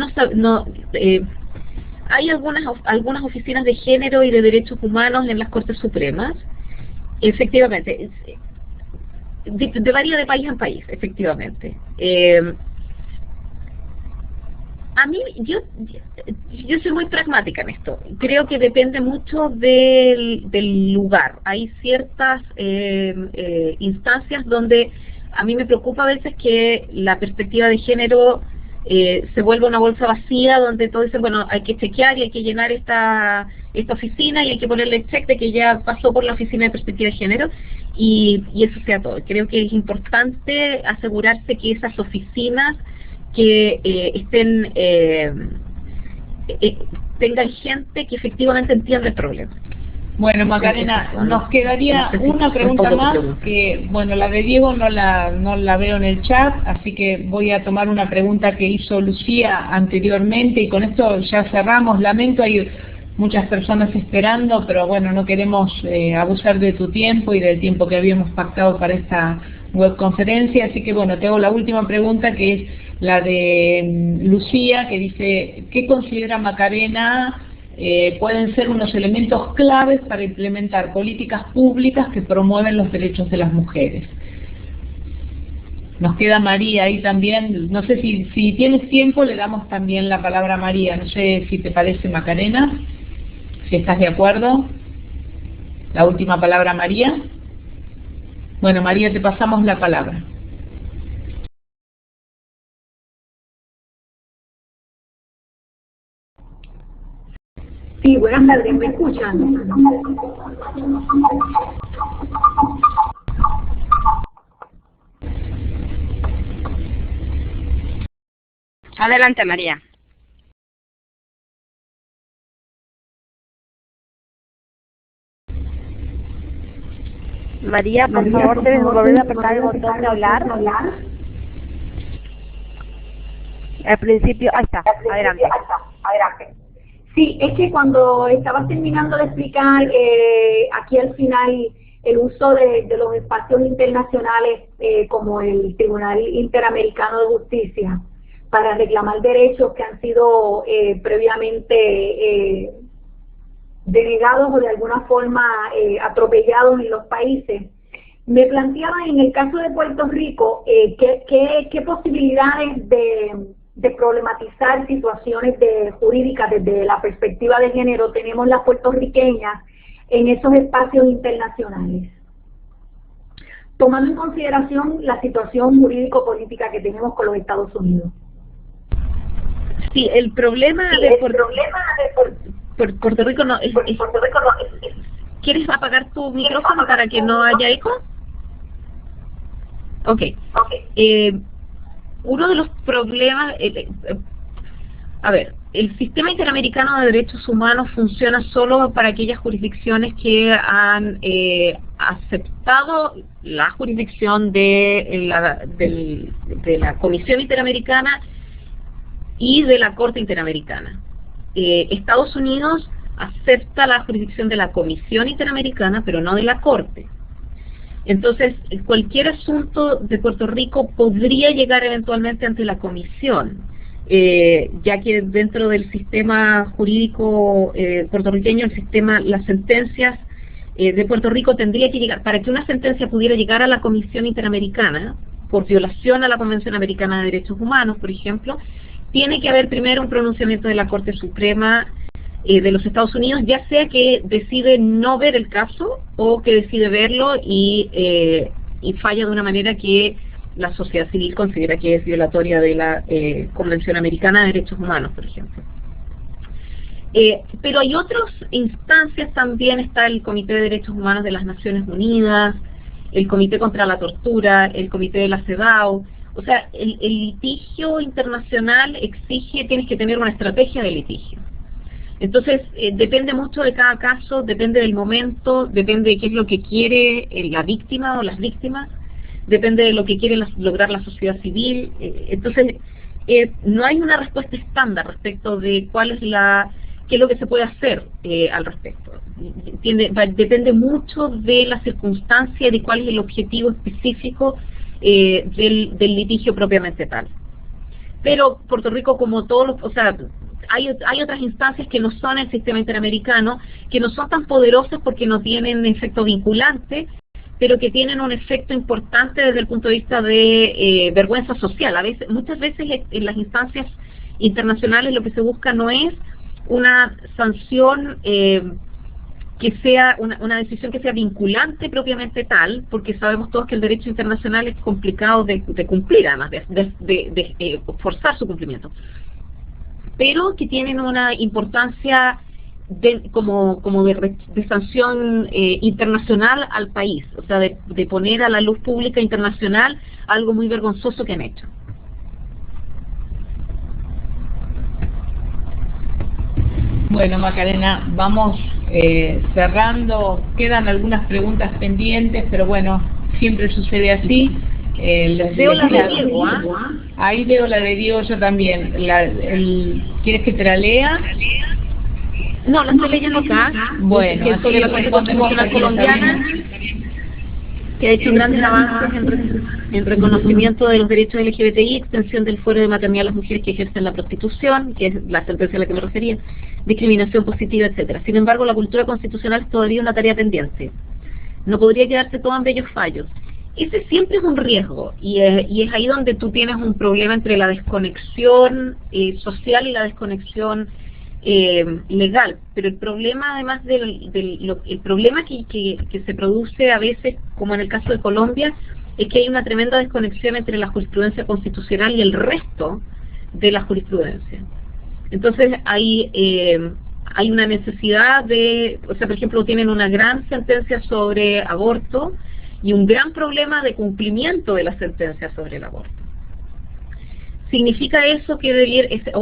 hay algunas oficinas de género y de derechos humanos en las Cortes Supremas, efectivamente. Varía de país en país, efectivamente. A mí, yo soy muy pragmática en esto. Creo que depende mucho del lugar. Hay ciertas instancias donde a mí me preocupa a veces que la perspectiva de género se vuelva una bolsa vacía, donde todos dicen, bueno, hay que chequear y hay que llenar esta oficina y hay que ponerle check de que ya pasó por la oficina de perspectiva de género. Y eso sea todo. Creo que es importante asegurarse que esas oficinas que tengan gente que efectivamente entienda el problema. Bueno, Macarena, nos quedaría una pregunta más, que bueno, la de Diego no la veo en el chat, así que voy a tomar una pregunta que hizo Lucía anteriormente y con esto ya cerramos. Lamento, hay muchas personas esperando, pero bueno, no queremos abusar de tu tiempo y del tiempo que habíamos pactado para esta webconferencia, así que bueno, te hago la última pregunta, que es la de Lucía, que dice, ¿qué considera Macarena pueden ser unos elementos claves para implementar políticas públicas que promueven los derechos de las mujeres? Nos queda María ahí también. No sé si tienes tiempo, le damos también la palabra a María. No sé si te parece, Macarena, si estás de acuerdo. La última palabra, María. Bueno, María, te pasamos la palabra. Sí, buenas tardes, ¿me escuchan? Adelante, María. María, por favor, debes volver a apretar el botón de hablar. Al principio, ahí está, adelante. Sí, es que cuando estabas terminando de explicar aquí al final el uso de los espacios internacionales como el Tribunal Interamericano de Justicia para reclamar derechos que han sido previamente denegados o de alguna forma atropellados en los países, me planteaba en el caso de Puerto Rico qué posibilidades de problematizar situaciones jurídicas desde la perspectiva de género tenemos las puertorriqueñas en esos espacios internacionales, tomando en consideración la situación jurídico-política que tenemos con los Estados Unidos. Sí, el problema de Puerto Rico no es... ¿Quieres apagar tu micrófono para que no haya eco? Ok. Uno de los problemas, a ver, el sistema interamericano de derechos humanos funciona solo para aquellas jurisdicciones que han aceptado la jurisdicción de la Comisión Interamericana y de la Corte Interamericana. Estados Unidos acepta la jurisdicción de la Comisión Interamericana, pero no de la Corte. Entonces, cualquier asunto de Puerto Rico podría llegar eventualmente ante la Comisión, ya que dentro del sistema jurídico puertorriqueño, las sentencias de Puerto Rico tendría que llegar, para que una sentencia pudiera llegar a la Comisión Interamericana, por violación a la Convención Americana de Derechos Humanos, por ejemplo, tiene que haber primero un pronunciamiento de la Corte Suprema de los Estados Unidos, ya sea que decide no ver el caso o que decide verlo y falla de una manera que la sociedad civil considera que es violatoria de la Convención Americana de Derechos Humanos, por ejemplo. Pero hay otras instancias también, está el Comité de Derechos Humanos de las Naciones Unidas, el Comité contra la Tortura, el Comité de la CEDAW. O sea, el litigio internacional exige, tienes que tener una estrategia de litigio. Entonces, depende mucho de cada caso, depende del momento, depende de qué es lo que quiere la víctima o las víctimas, depende de lo que quiere lograr la sociedad civil. Entonces, no hay una respuesta estándar respecto de qué es lo que se puede hacer al respecto. Depende mucho de la circunstancia, de cuál es el objetivo específico del litigio propiamente tal. Pero Puerto Rico, como todos o sea, hay otras instancias que no son el sistema interamericano, que no son tan poderosas porque no tienen efecto vinculante, pero que tienen un efecto importante desde el punto de vista de vergüenza social. Muchas veces en las instancias internacionales lo que se busca no es una sanción que sea una decisión que sea vinculante propiamente tal, porque sabemos todos que el derecho internacional es complicado de cumplir, además de forzar su cumplimiento, pero que tienen una importancia como de sanción internacional al país, o sea, de poner a la luz pública internacional algo muy vergonzoso que han hecho. Bueno, Macarena, vamos cerrando. Quedan algunas preguntas pendientes, pero bueno, siempre sucede así. Veo la de Diego, Ahí veo la de Diego yo también. ¿Quieres que te la lea? No, la estoy leyendo acá. Bueno, que sobre la Corte Constitucional colombiana, que ha hecho grandes avances en reconocimiento de los derechos LGBTI, extensión del fuero de maternidad a las mujeres que ejercen la prostitución, que es la sentencia a la que me refería, discriminación positiva, etcétera. Sin embargo, la cultura constitucional es todavía una tarea pendiente. No podría quedarse todo en bellos fallos. Ese siempre es un riesgo, y es ahí donde tú tienes un problema entre la desconexión social y la desconexión legal. Pero el problema, además el problema que se produce a veces, como en el caso de Colombia, es que hay una tremenda desconexión entre la jurisprudencia constitucional y el resto de la jurisprudencia. Entonces hay una necesidad o sea, por ejemplo, tienen una gran sentencia sobre aborto y un gran problema de cumplimiento de la sentencia sobre el aborto. ¿Significa eso que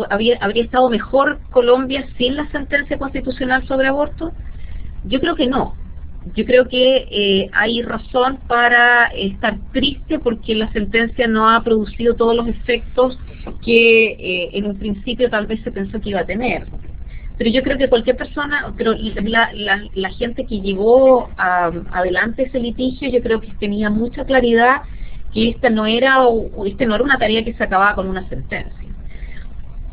habría estado mejor Colombia sin la sentencia constitucional sobre aborto? Yo creo que no. Yo creo que hay razón para estar triste porque la sentencia no ha producido todos los efectos que en un principio tal vez se pensó que iba a tener. Pero yo creo que cualquier persona, pero la gente que llevó adelante ese litigio, yo creo que tenía mucha claridad que esta no era una tarea que se acababa con una sentencia.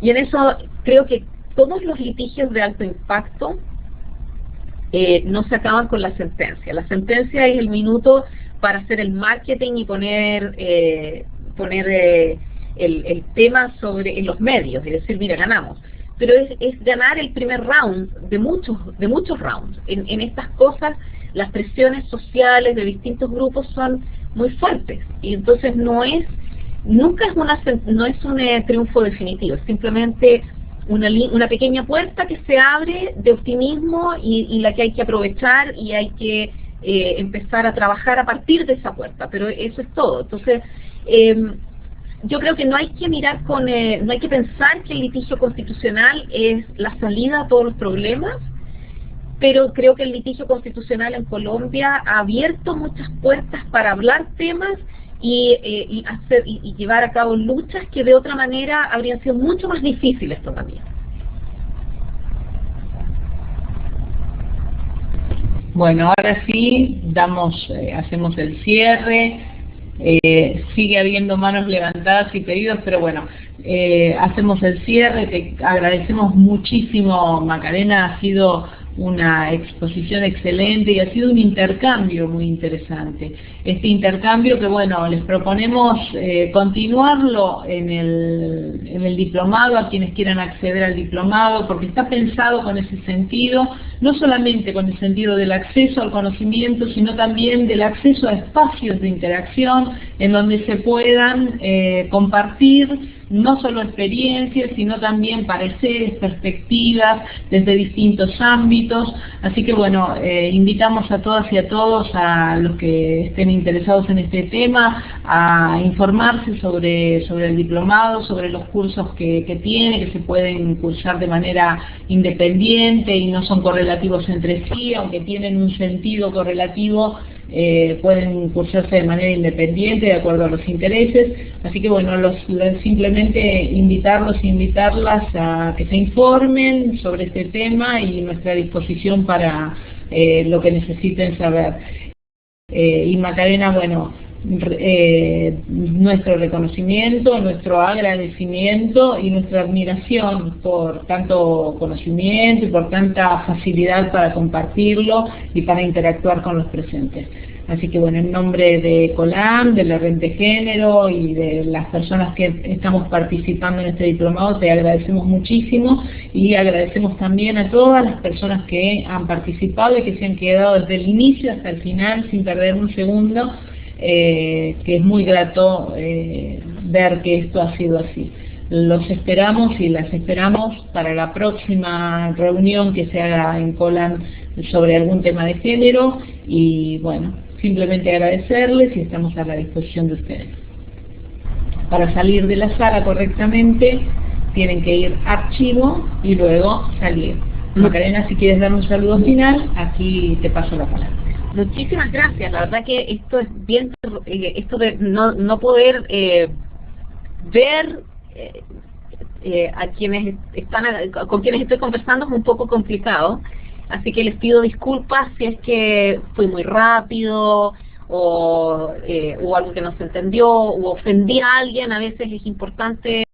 Y en eso creo que todos los litigios de alto impacto no se acaban con la sentencia. La sentencia es el minuto para hacer el marketing y poner el tema en los medios y decir, mira, ganamos. Pero es ganar el primer round de muchos rounds. En estas cosas las presiones sociales de distintos grupos son muy fuertes, y entonces no es un triunfo definitivo, es simplemente una pequeña puerta que se abre de optimismo y la que hay que aprovechar, y hay que empezar a trabajar a partir de esa puerta, pero eso es todo. Entonces yo creo que no hay que no hay que pensar que el litigio constitucional es la salida a todos los problemas, pero creo que el litigio constitucional en Colombia ha abierto muchas puertas para hablar temas y llevar a cabo luchas que de otra manera habrían sido mucho más difíciles todavía. Bueno, ahora sí, hacemos el cierre. Sigue habiendo manos levantadas y pedidos, pero bueno, hacemos el cierre. Te agradecemos muchísimo, Macarena. Ha sido una exposición excelente y ha sido un intercambio muy interesante. Este intercambio que, bueno, les proponemos continuarlo en el diplomado, a quienes quieran acceder al diplomado, porque está pensado con ese sentido, no solamente con el sentido del acceso al conocimiento, sino también del acceso a espacios de interacción en donde se puedan compartir no solo experiencias, sino también pareceres, perspectivas desde distintos ámbitos. Así que bueno, invitamos a todas y a todos, a los que estén interesados en este tema, a informarse sobre el diplomado, sobre los cursos que tiene, que se pueden cursar de manera independiente y no son correlativos entre sí, aunque tienen un sentido correlativo. Pueden cursarse de manera independiente de acuerdo a los intereses. Así que bueno, simplemente invitarlos e invitarlas a que se informen sobre este tema y nuestra disposición para lo que necesiten saber. Y Macarena, bueno, nuestro reconocimiento, nuestro agradecimiento y nuestra admiración por tanto conocimiento y por tanta facilidad para compartirlo y para interactuar con los presentes. Así que bueno, en nombre de COLAM, de la Red de Género y de las personas que estamos participando en este diplomado, te agradecemos muchísimo y agradecemos también a todas las personas que han participado y que se han quedado desde el inicio hasta el final sin perder un segundo. Que es muy grato ver que esto ha sido así. Los esperamos y las esperamos para la próxima reunión que se haga en COLAM sobre algún tema de género y bueno, simplemente agradecerles y estamos a la disposición de ustedes. Para salir de la sala correctamente tienen que ir a archivo y luego salir. Macarena, si quieres dar un saludo final, aquí te paso la palabra. Muchísimas gracias, la verdad que esto es bien, esto de no poder ver a quienes están, con quienes estoy conversando es un poco complicado, así que les pido disculpas si es que fui muy rápido o hubo algo que no se entendió o ofendí a alguien. A veces es importante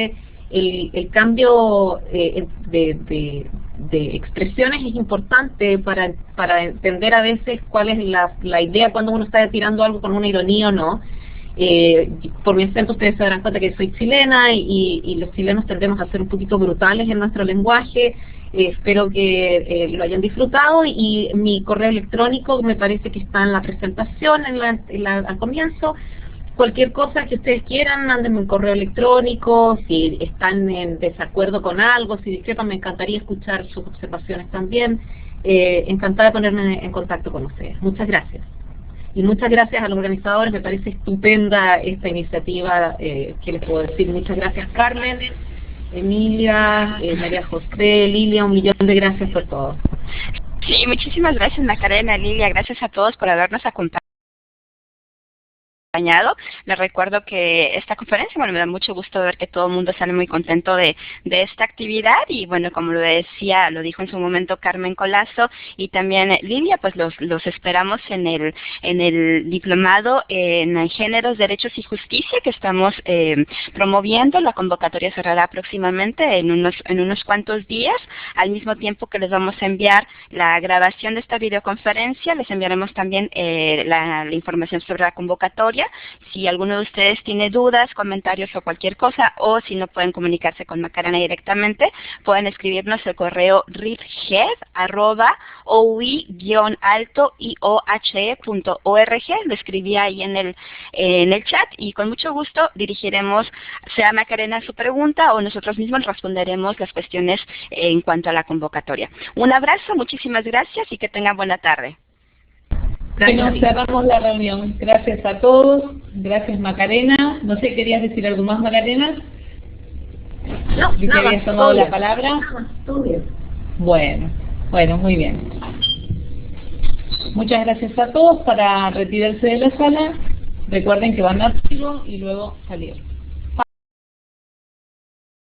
el cambio de expresiones, es importante para entender a veces cuál es la idea cuando uno está tirando algo con una ironía o no. Por mi acento ustedes se darán cuenta que soy chilena y los chilenos tendemos a ser un poquito brutales en nuestro lenguaje. Espero que lo hayan disfrutado y mi correo electrónico me parece que está en la presentación, al comienzo. Cualquier cosa que ustedes quieran, mándenme un correo electrónico. Si están en desacuerdo con algo, si discrepan, me encantaría escuchar sus observaciones también. Encantada de ponerme en contacto con ustedes. Muchas gracias. Y muchas gracias a los organizadores, me parece estupenda esta iniciativa. ¿Qué les puedo decir? Muchas gracias, Carmen, Emilia, María José, Lilia, un millón de gracias por todo. Sí, muchísimas gracias, Macarena, Lilia, gracias a todos por habernos acompañado. Les recuerdo que esta conferencia, bueno, me da mucho gusto ver que todo el mundo sale muy contento de esta actividad y bueno, como lo decía, lo dijo en su momento Carmen Colazo y también Lilia, pues los esperamos en el diplomado en Géneros, Derechos y Justicia que estamos promoviendo. La convocatoria cerrará próximamente en unos cuantos días, al mismo tiempo que les vamos a enviar la grabación de esta videoconferencia, les enviaremos también la información sobre la convocatoria. Si alguno de ustedes tiene dudas, comentarios o cualquier cosa, o si no pueden comunicarse con Macarena directamente, pueden escribirnos el correo rifhead@oi-iohe.org. Lo escribí ahí en el chat y con mucho gusto dirigiremos, sea Macarena su pregunta o nosotros mismos responderemos las cuestiones en cuanto a la convocatoria. Un abrazo, muchísimas gracias y que tengan buena tarde. Bueno, cerramos la reunión. Gracias a todos. Gracias, Macarena. No sé, ¿querías decir algo más, Macarena? No, ¿Y nada, te habías tomado la bien. palabra? Todo bien. Bueno, muy bien. Muchas gracias a todos. Para retirarse de la sala, recuerden que van a archivo y luego salir.